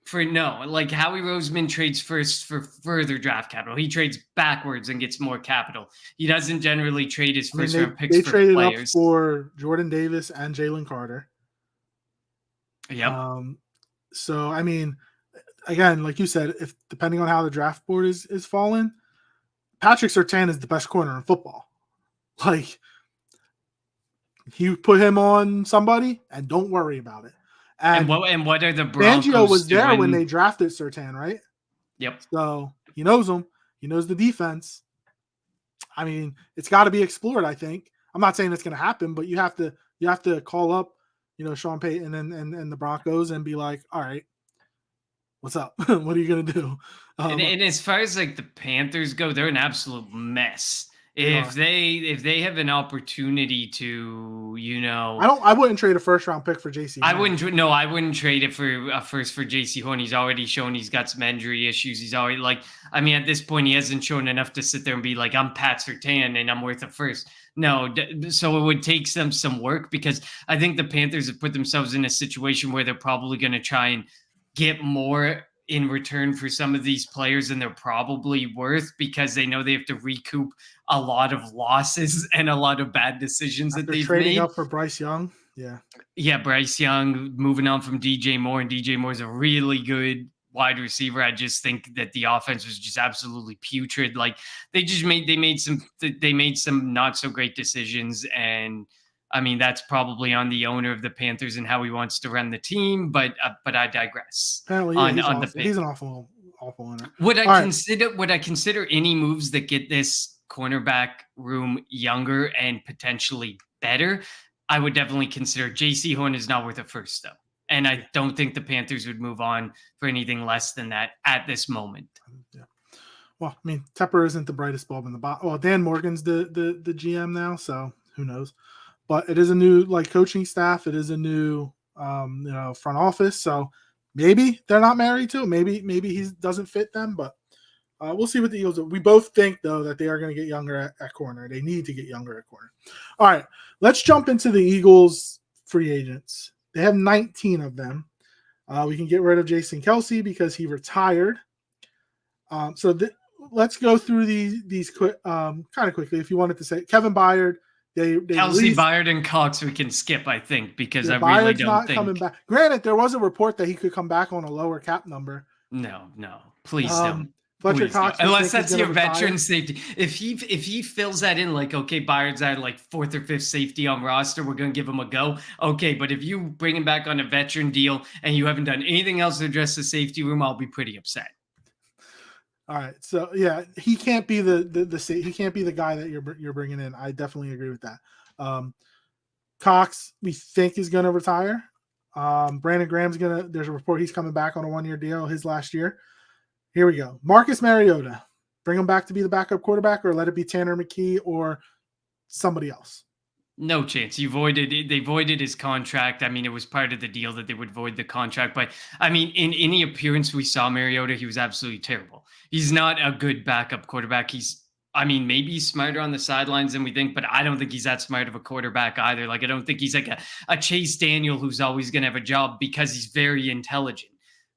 for no? Like Howie Roseman trades first for further draft capital. He trades backwards and gets more capital. He doesn't generally trade his first round picks for players. They traded up for Jordan Davis and Jalen Carter. Yep. So I mean, again, like you said, if depending on how the draft board is falling, Patrick Surtain is the best corner in football. Like, you put him on somebody and don't worry about it. And what are the Broncos Fangio was there doing? when they drafted Surtain, right? Yep. So he knows him. He knows the defense. I mean, it's got to be explored, I think. I'm not saying it's going to happen, but you have to call up, Sean Payton and the Broncos and be like, all right, what's up? What are you going to do? And as far as like the Panthers go, they're an absolute mess If they have an opportunity to, I wouldn't trade a first round pick for JC. I wouldn't trade it for a first for JC Horn. He's already shown he's got some injury issues. He's already at this point, he hasn't shown enough to sit there and be like, I'm Pat Surtain and I'm worth a first. No, so it would take some work, because I think the Panthers have put themselves in a situation where they're probably going to try and get more in return for some of these players than they're probably worth, because they know they have to recoup a lot of losses and a lot of bad decisions that they've trading made. Up for Bryce Young. Yeah, Bryce Young, moving on from DJ Moore, and DJ Moore is a really good wide receiver. I just think that the offense was just absolutely putrid. Like, they made some not so great decisions, and I mean, that's probably on the owner of the Panthers and how he wants to run the team. But I digress. Apparently, he's an awful owner. Would I consider any moves that get this cornerback room younger and potentially better? I would definitely consider. JC Horn is not worth a first, though. And I don't think the Panthers would move on for anything less than that at this moment. Yeah. Well, I mean, Tepper isn't the brightest bulb in the box. Well, Dan Morgan's the GM now, so who knows? But it is a new coaching staff. It is a new front office. So maybe they're not married to it. Maybe he doesn't fit them. But we'll see what the Eagles do. We both think, though, that they are going to get younger at corner. They need to get younger at corner. All right, let's jump into the Eagles free agents. They have 19 of them. We can get rid of Jason Kelce because he retired. Let's go through these quick, kind of quickly. If you wanted to say Kevin Byard, they Kelce, Byard, and Cox we can skip, I think, because I Byard's really don't not think coming back. Granted, there was a report that he could come back on a lower cap number. No, please don't. Fletcher Cox, unless that's your veteran safety. If he fills that in, like, okay, Byard's at like fourth or fifth safety on roster, we're gonna give him a go. Okay, but if you bring him back on a veteran deal and you haven't done anything else to address the safety room, I'll be pretty upset. All right, so yeah, he can't be he can't be the guy that you're bringing in. I definitely agree with that. Cox, we think, is going to retire. Brandon Graham's there's a report he's coming back on a 1-year deal, his last year. Here we go. Marcus Mariota, bring him back to be the backup quarterback, or let it be Tanner McKee or somebody else? No chance. They voided his contract. I mean, it was part of the deal that they would void the contract. But I mean, in any appearance we saw Mariota, he was absolutely terrible. He's not a good backup quarterback. Maybe he's smarter on the sidelines than we think, but I don't think he's that smart of a quarterback either. Like, I don't think he's like a Chase Daniel who's always going to have a job because he's very intelligent.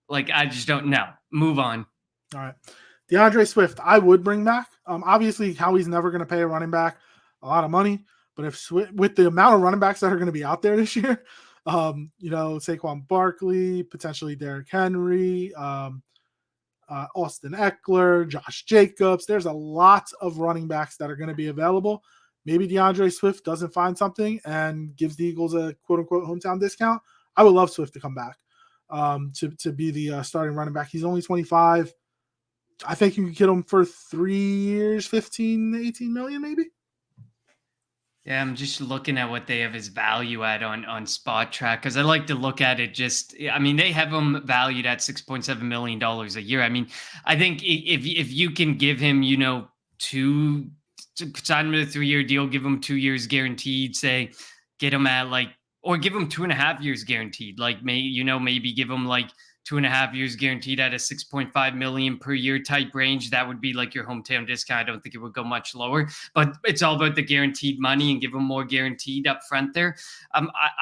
Like, I just don't know. Move on. All right. DeAndre Swift, I would bring back. Obviously, Howie's never going to pay a running back a lot of money, but with the amount of running backs that are going to be out there this year, Saquon Barkley, potentially Derrick Henry, Austin Eckler, Josh Jacobs, there's a lot of running backs that are going to be available. Maybe DeAndre Swift doesn't find something and gives the Eagles a quote-unquote hometown discount. I would love Swift to come back to be the starting running back. He's only 25. I think you can get him for 3 years, 15, 18 million maybe. Yeah, I'm just looking at what they have his value at on Spot Track, because I like to look at it they have him valued at $6.7 million a year. I mean, I think if you can give him, sign him a 3-year deal, give him 2 years guaranteed, say, get him at or give him 2.5 years guaranteed. Maybe give him 2.5 years guaranteed at a 6.5 million per year type range. That would be like your hometown discount. I don't think it would go much lower, but it's all about the guaranteed money and give them more guaranteed up front there.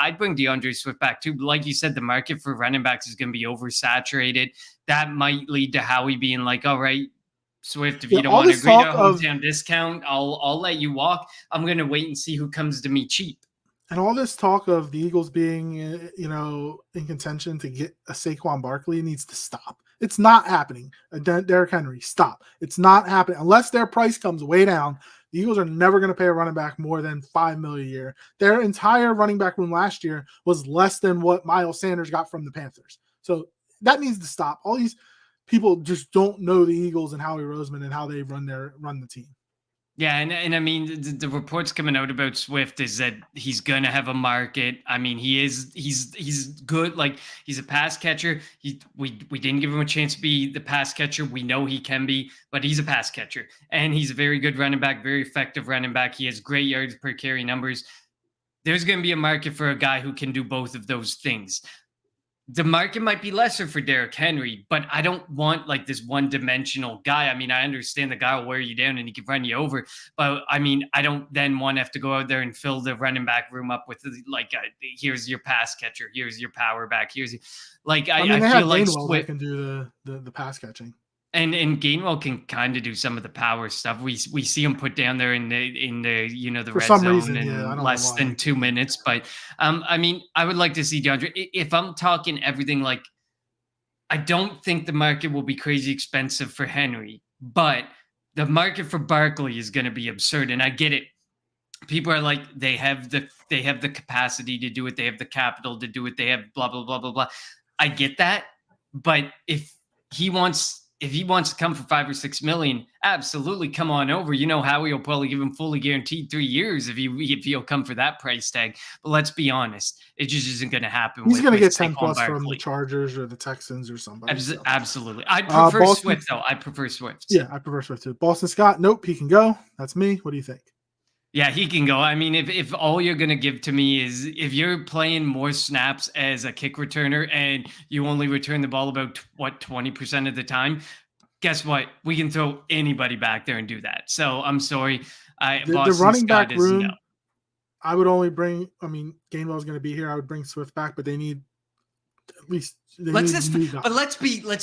I'd bring DeAndre Swift back too. But like you said, the market for running backs is going to be oversaturated. That might lead to Howie being like, all right, Swift, if you don't want to agree to a hometown discount, I'll let you walk. I'm going to wait and see who comes to me cheap. And all this talk of the Eagles being, in contention to get a Saquon Barkley needs to stop. It's not happening. Derrick Henry, stop. It's not happening. Unless their price comes way down, the Eagles are never going to pay a running back more than $5 million a year. Their entire running back room last year was less than what Miles Sanders got from the Panthers. So that needs to stop. All these people just don't know the Eagles and Howie Roseman and how they run the team. Yeah, and I mean the reports coming out about Swift is that he's gonna have a market. I mean, he's good. Like he's a pass catcher. We didn't give him a chance to be the pass catcher. We know he can be, but he's a pass catcher, and he's a very good running back, very effective running back. He has great yards per carry numbers. There's going to be a market for a guy who can do both of those things. The market might be lesser for Derrick Henry, but I don't want like this one dimensional guy. I mean, I understand the guy will wear you down and he can run you over, but I mean, I don't then want to have to go out there and fill the running back room up with like, here's your pass catcher, here's your power back, here's like, I mean, I they feel have like Gainwell that can do the pass catching. and Gainwell can kind of do some of the power stuff. We see him put down there in the the For red some zone reason, in yeah, I don't know less why. than 2 minutes. But I mean, I would like to see DeAndre. If I'm talking everything, like I don't think the market will be crazy expensive for Henry, but the market for Barkley is going to be absurd. And I get it. People are like they have the capacity to do it. They have the capital to do it. They have blah blah blah blah blah. I get that, but if he wants to come for 5 or 6 million, absolutely come on over. You know, Howie will probably give him fully guaranteed 3 years if he'll come for that price tag. But let's be honest, it just isn't going to happen. He's going to with get 10 Saquon plus from the Barkley. Chargers or the Texans or somebody. So. Absolutely, I prefer Boston, Swift though. I prefer Swift. Yeah, I prefer Swift too. Boston Scott, nope, he can go. That's me. What do you think? Yeah, he can go. I mean, if all you're going to give to me is if you're playing more snaps as a kick returner and you only return the ball about 20% of the time, guess what? We can throw anybody back there and do that. So I'm sorry. The running back room, no. I would only bring, I mean, Gainwell's going to be here. I would bring Swift back, but they need at least Let's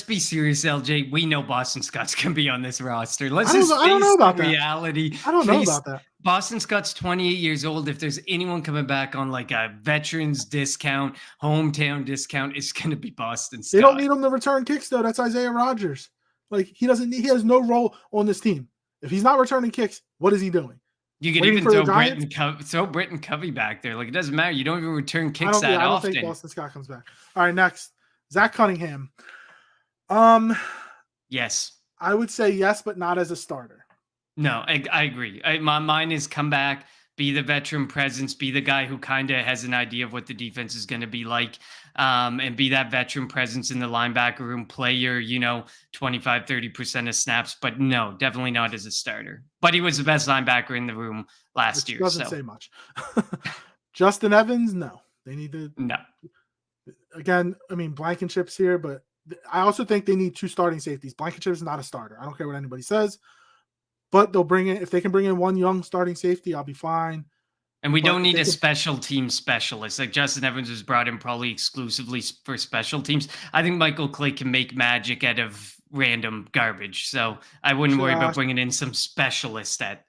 be serious, LJ. We know Boston Scott's gonna be on this roster. I don't know about that. Reality. I don't know about that. Boston Scott's 28 years old. If there's anyone coming back on like a veterans discount, hometown discount, it's gonna be Boston Scott. They don't need him to return kicks though. That's Isaiah Rodgers. Like he has no role on this team. If he's not returning kicks, what is he doing? You could even throw Britton Covey back there. Like it doesn't matter. You don't even return kicks that often. I don't think Boston Scott comes back. All right, next. Zach Cunningham. Yes. I would say yes, but not as a starter. No, I agree. Mine is come back, be the veteran presence, be the guy who kind of has an idea of what the defense is going to be like, and be that veteran presence in the linebacker room, play your, 25, 30% of snaps. But no, definitely not as a starter. But he was the best linebacker in the room last year. Doesn't say much. Justin Evans, no. They need to. No. Again, I mean, Blankenship's here, but I also think they need two starting safeties. Blankenship is not a starter. I don't care what anybody says. But they'll bring in, if they can bring in one young starting safety, I'll be fine. And we don't need a special team specialist. Like Justin Evans was brought in probably exclusively for special teams. I think Michael Clay can make magic out of random garbage. So I wouldn't worry about bringing in some specialist at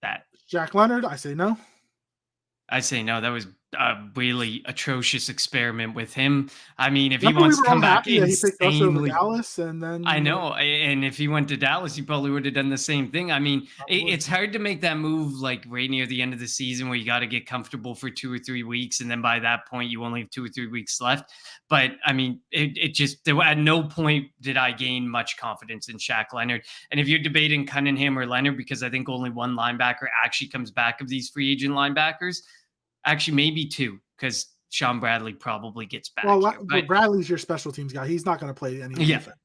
that. Jack Leonard, I say no. I say no. That was a really atrocious experiment with him. I mean, if he wants to come back insanely, Dallas, and then I know, and if he went to Dallas, he probably would have done the same thing. I mean, it's hard to make that move like right near the end of the season where you got to get comfortable for 2 or 3 weeks, and then by that point you only have 2 or 3 weeks left. But I mean, it just at no point did I gain much confidence in Shaq Leonard. And if you're debating Cunningham or Leonard, because I think only one linebacker actually comes back of these free agent linebackers. Actually, maybe 2, because Sean Bradley probably gets back. Well, but Bradley's your special teams guy. He's not going to play any defense.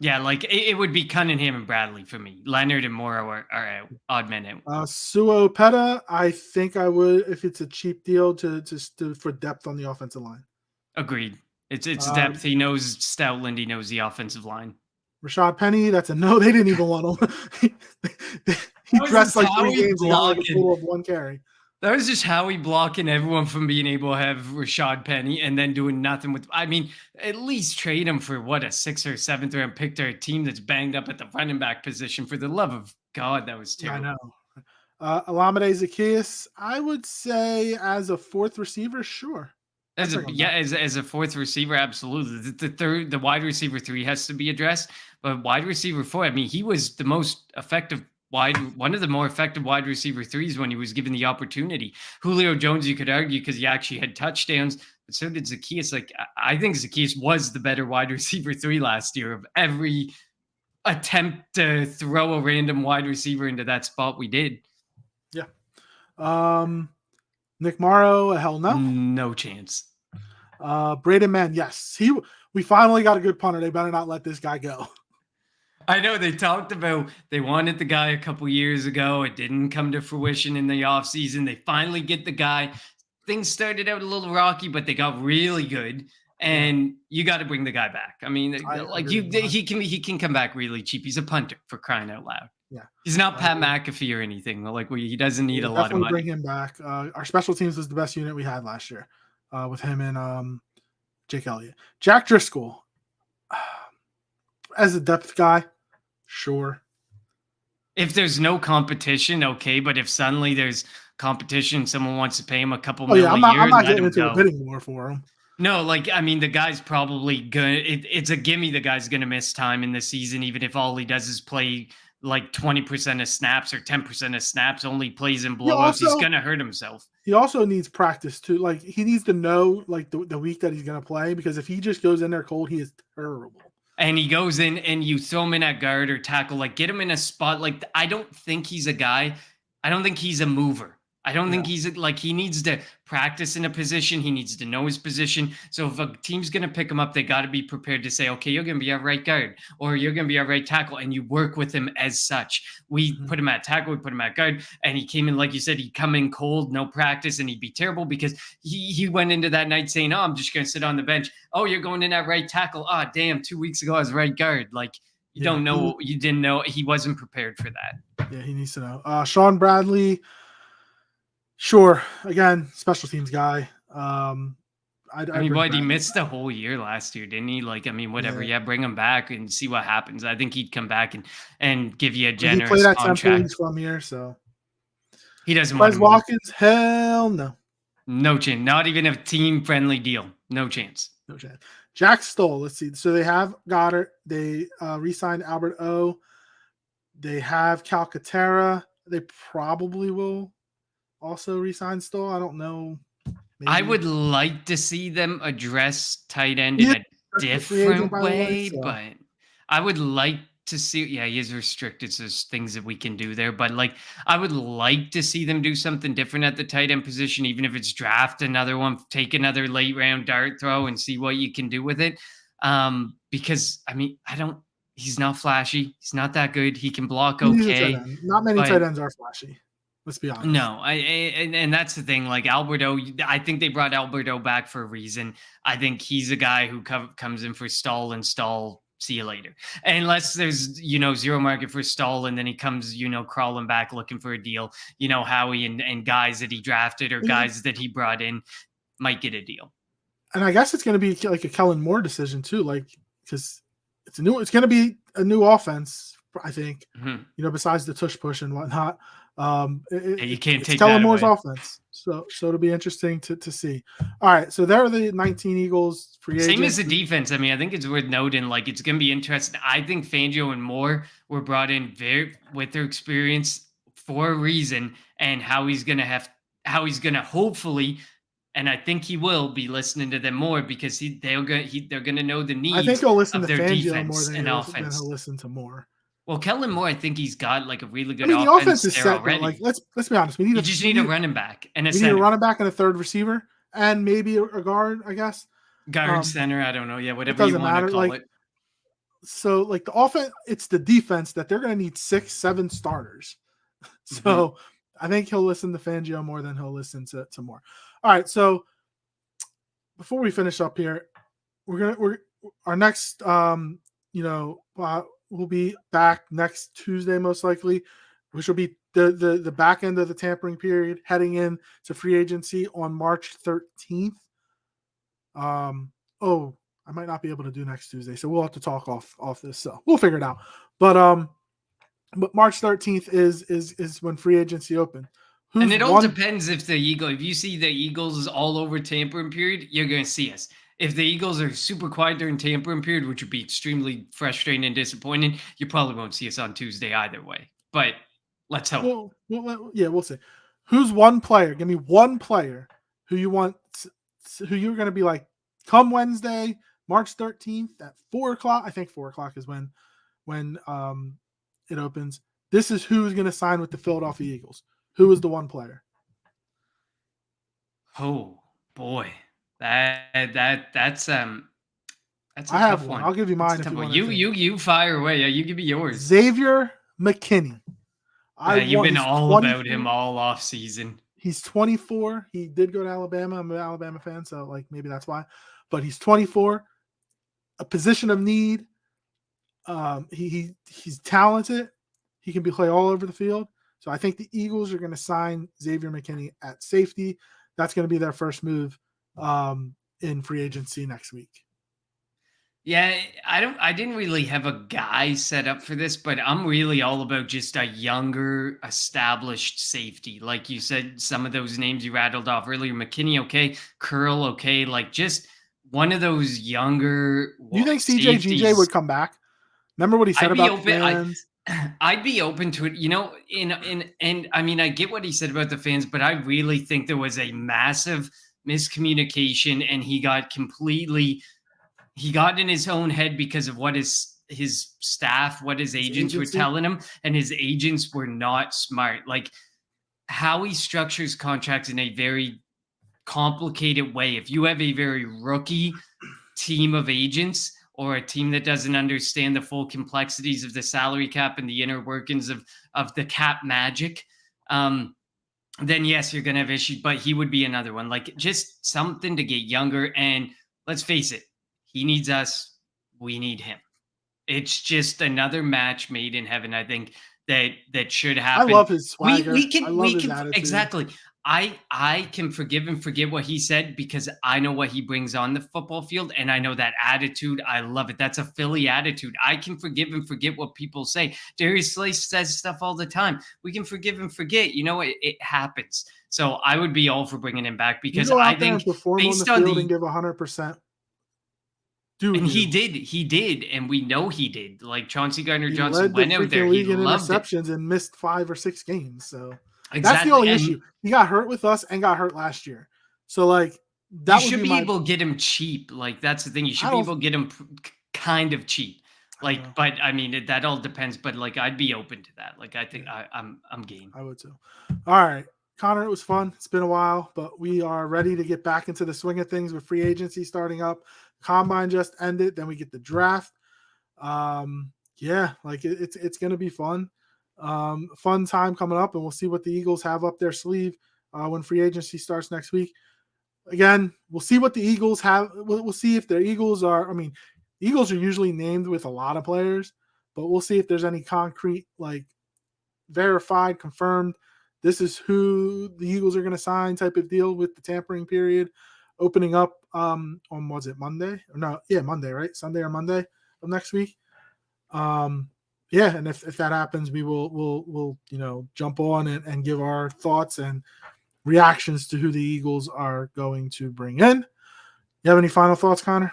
Yeah, like it would be Cunningham and Bradley for me. Leonard and Morrow are odd men out. Suo Peta, I think I would, if it's a cheap deal, to for depth on the offensive line. Agreed. It's depth. He knows Stoutland. He knows the offensive line. Rashad Penny, that's a no. They didn't even want him. he dressed like 3 games and got like a total of 1 carry. That was just Howie blocking everyone from being able to have Rashad Penny and then doing nothing with. I mean, at least trade him for a 6th or 7th round pick to a team that's banged up at the running back position. For the love of God, that was terrible. I know. Olamide Zaccheaus, I would say as a 4th receiver, sure. As a 4th receiver, absolutely. The wide receiver 3 has to be addressed, but wide receiver 4. I mean, he was the most effective. One of the more effective wide receiver 3s when he was given the opportunity. Julio Jones, you could argue, because he actually had touchdowns, but so did Zaccheaus. Like I think Zaccheaus was the better wide receiver 3 last year of every attempt to throw a random wide receiver into that spot, we did. Yeah. Nick Morrow, hell no. No chance. Braden Mann, yes. We finally got a good punter. They better not let this guy go. I know they talked about they wanted the guy a couple years ago. It didn't come to fruition in the offseason. They finally get the guy. Things started out a little rocky, but they got really good. And you got to bring the guy back. I mean, like he can come back really cheap. He's a punter, for crying out loud. Yeah, he's not Pat McAfee or anything. Like he doesn't need a lot of money. Bring him back. Our special teams was the best unit we had last year, with him and Jake Elliott. Jack Driscoll, as a depth guy, sure. If there's no competition, okay. But if suddenly there's competition, someone wants to pay him a couple million a year, I'm not getting into a bidding war for him. No, like, I mean, the guy's probably gonna. It's a gimme. The guy's gonna miss time in the season, even if all he does is play like 20% of snaps or 10% of snaps. Only plays in blowouts. He's gonna hurt himself. He also needs practice too. Like, he needs to know like the week that he's gonna play, because if he just goes in there cold, he is terrible. And he goes in and you throw him in at guard or tackle, like get him in a spot. Like, I don't think he's a guy. I don't think he's a mover. I don't think he's like, he needs to practice in a position. He needs to know his position. So if a team's going to pick him up, they got to be prepared to say, okay, you're going to be our right guard, or you're going to be our right tackle. And you work with him as such. We put him at tackle, we put him at guard, and he came in, like you said, he'd come in cold, no practice, and he'd be terrible because he went into that night saying, oh, I'm just going to sit on the bench. Oh, you're going in at right tackle. Oh, damn, 2 weeks ago I was right guard. Like, you don't know, you didn't know. He wasn't prepared for that. Yeah, he needs to know. Sean Bradley, sure. Again, special teams guy. I mean, he missed the whole year last year, didn't he? Like, I mean, whatever. Yeah, bring him back and see what happens. I think he'd come back and give you a generous contract. He played at 10 from here, so he doesn't want to move. Watkins, hell no. No chance. Not even a team-friendly deal. No chance. No chance. Jack Stoll. Let's see. So they have Goddard. They re-signed Albert O. They have Calcaterra. They probably will also re-sign Stoll. I don't know. Maybe. I would like to see them address tight end in a different way, but I would like to see. Yeah, he is restricted, so there's things that we can do there. But like, I would like to see them do something different at the tight end position, even if it's draft another one, take another late round dart throw, and see what you can do with it. Because I mean, he's not flashy. He's not that good. He can block okay. Not many tight ends are flashy. Let's be honest. No, and that's the thing. Like Alberto, I think they brought Alberto back for a reason. I think he's a guy who comes in for stall and stall. See you later. Unless there's, zero market for stall, and then he comes, crawling back looking for a deal. Howie and guys that he drafted or guys that he brought in might get a deal. And I guess it's going to be like a Kellen Moore decision too, like, because it's going to be a new offense, I think. Besides the tush push and whatnot. You can't take Kellen Moore's offense, so it'll be interesting to see. All right, so there are the 19 Eagles free agents. Same as the defense. I mean, I think it's worth noting. Like, it's going to be interesting. I think Fangio and Moore were brought in with their experience for a reason, and how he's going to hopefully, and I think he will be listening to them more, because they're going to know the needs. I think he'll listen of to their Fangio defense more and offense. He'll listen to Moore. Well, Kellen Moore, I think he's got like a really good the offense is set. Like, let's be honest. We just need a running back and need a running back and a third receiver, and maybe a guard, I guess. Guard, center, I don't know. Yeah, whatever you want to call it. So, like, the offense, it's the defense that they're going to need 6-7 starters. So, I think he'll listen to Fangio more than he'll listen to Moore. All right, so before we finish up here, our next we'll be back next Tuesday, most likely, which will be the back end of the tampering period, heading in to free agency on March 13th. I might not be able to do next Tuesday, so we'll have to talk off this. So we'll figure it out. But March 13th is when free agency open. And it all depends if you see the Eagles all over tampering period, you're going to see us. If the Eagles are super quiet during tampering period, which would be extremely frustrating and disappointing, you probably won't see us on Tuesday either way. But let's hope. We'll see. Who's one player? Give me one player who you want, who you're going to be like, come Wednesday, March 13th at 4 o'clock. I think 4 o'clock is when when it opens. This is who's going to sign with the Philadelphia Eagles. Who is the one player? Oh boy, that's a I have tough one. one. I'll give you That's mine a if tough you one. want to think. You fire away. Yeah, you give me yours. Xavier McKinney. You've been He's all 24. about him all off season. He's 24. He did go to Alabama. I'm an Alabama fan, so like maybe that's why. But he's 24. A position of need. He's talented. He can play all over the field. So I think the Eagles are going to sign Xavier McKinney at safety. That's going to be their first move in free agency next week. Yeah, I didn't really have a guy set up for this, but I'm really all about just a younger, established safety. Like you said, some of those names you rattled off earlier, McKinney, okay, Curl, okay, like just one of those younger Do you think CJGJ safeties. would come back? Remember what he said I'd be about open. fans? I'd be open to it. You know, and I mean, I get what he said about the fans, but I really think there was a massive miscommunication, and he got in his own head because of what his staff, what his agents were telling him, and his agents were not smart. Like how he structures contracts in a very complicated way. If you have a very rookie team of agents or a team that doesn't understand the full complexities of the salary cap and the inner workings of the cap magic, then yes, you're going to have issues, but he would be another one. Like just something to get younger. And let's face it, he needs us. We need him. It's just another match made in heaven. I think that should happen. I love his swagger. We can attitude. Exactly. I can forgive and forget what he said because I know what he brings on the football field, and I know that attitude. I love it. That's a Philly attitude. I can forgive and forget what people say. Darius Slay says stuff all the time. We can forgive and forget. You know, it happens. So I would be all for bringing him back because I think and perform on the field and give 100%. And he did, and we know he did. Like Chauncey Gardner-Johnson went out there, he loved interceptions and missed 5 or 6 games. So exactly. That's the only issue. He got hurt with us and got hurt last year. So like that you should be able to get him cheap. Like that's the thing. You should be able to get him kind of cheap. Like, but I mean that all depends. But like I'd be open to that. Like I think I'm game. I would too. All right. Connor, it was fun. It's been a while, but we are ready to get back into the swing of things with free agency starting up. Combine just ended, then we get the draft. Like it's going to be fun. Fun time coming up, and we'll see what the Eagles have up their sleeve when free agency starts next week. Again, we'll see what the Eagles have. We'll see if their Eagles are. I mean, Eagles are usually named with a lot of players, but we'll see if there's any concrete, like verified, confirmed. This is who the Eagles are going to sign type of deal with the tampering period opening up on, was it Monday? Monday, right? Sunday or Monday of next week. And if that happens, we'll jump on and give our thoughts and reactions to who the Eagles are going to bring in. You have any final thoughts, Connor?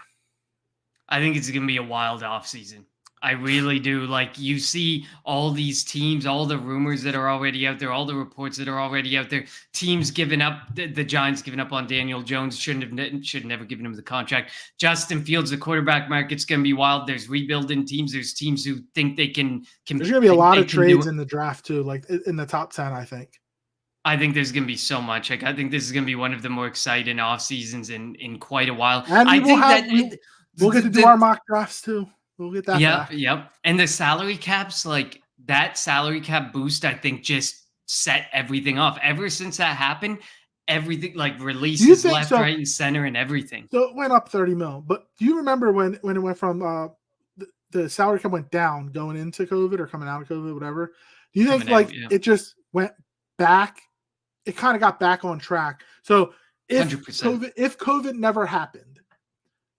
I think it's going to be a wild offseason. I really do. Like you see all these teams, all the rumors that are already out there, all the reports that are already out there. Teams giving up. The Giants giving up on Daniel Jones. Should never given him the contract. Justin Fields, the quarterback market's going to be wild. There's rebuilding teams. There's teams who think they can. There's going to be a lot of trades in the draft too, like in the top 10. I think there's going to be so much. Like I think this is going to be one of the more exciting off seasons in quite a while. And we'll get to do our mock drafts too. We'll get that back. Yep. And the salary caps, like that salary cap boost, I think just set everything off. Ever since that happened, everything like releases left, right, and center and everything. So it went up 30 mil. But do you remember when it went from the salary cap went down going into COVID or coming out of COVID, whatever? Do you think it just went back? It kind of got back on track. So if 100%. If COVID never happened,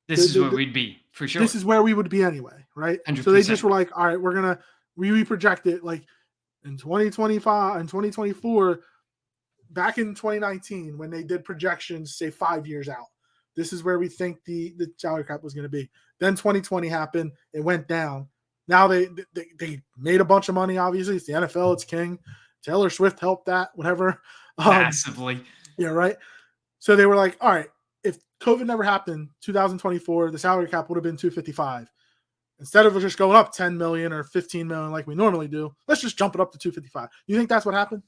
this is where we'd be. For sure. This is where we would be anyway, right? 100%. So they just were like, all right, we're going to re-project it like in 2025 and 2024, back in 2019 when they did projections, say 5 years out. This is where we think the salary cap was going to be. Then 2020 happened. It went down. Now they made a bunch of money, obviously. It's the NFL. It's king. Taylor Swift helped that, whatever. Massively. Yeah, right? So they were like, all right, if COVID never happened, 2024, the salary cap would have been 255. instead of just going up 10 million or 15 million like we normally do, let's just jump it up to 255. You think that's what happened?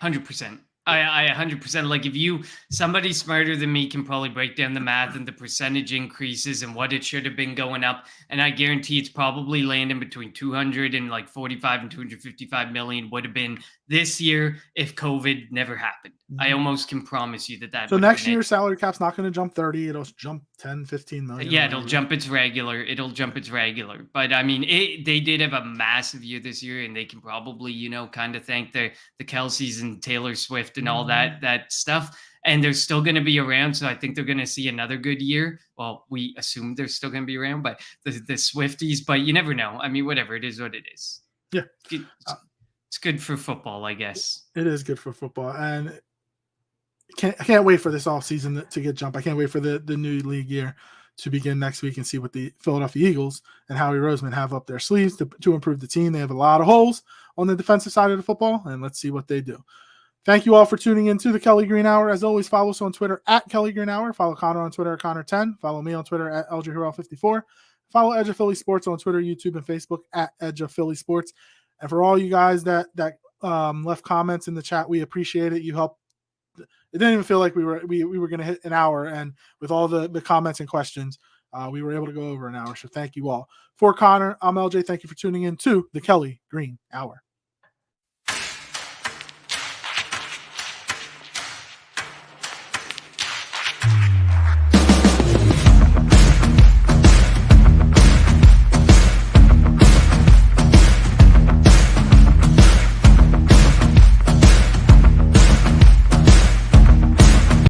100%. I 100%, like, if somebody smarter than me can probably break down the math and the percentage increases and what it should have been going up, and I guarantee it's probably landing between 245 and 255 million would have been this year if COVID never happened. I almost can promise you that So would have next been year it. salary cap's not going to jump 30, it'll jump 10, 15 million. Yeah, it'll jump its regular. But I mean, they did have a massive year this year, and they can probably, kind of thank the Kelce's and Taylor Swift and all that stuff. And they're still going to be around, so I think they're going to see another good year. Well, we assume they're still going to be around, but the Swifties. But you never know. I mean, whatever, it is what it is. Yeah, it's good for football, I guess. It is good for football, and I can't wait for this off season to get jumped. I can't wait for the new league year to begin next week and see what the Philadelphia Eagles and Howie Roseman have up their sleeves to improve the team. They have a lot of holes on the defensive side of the football, and let's see what they do. Thank you all for tuning in to the Kelly Green Hour. As always, follow us on Twitter at Kelly Green Hour. Follow Connor on Twitter at Connor10. Follow me on Twitter at LJHero54. Follow Edge of Philly Sports on Twitter, YouTube, and Facebook at Edge of Philly Sports. And for all you guys that left comments in the chat, we appreciate it. You helped. It didn't even feel like we were going to hit an hour, and with all the comments and questions, we were able to go over an hour. So thank you all. For Connor, I'm LJ. Thank you for tuning in to the Kelly Green Hour.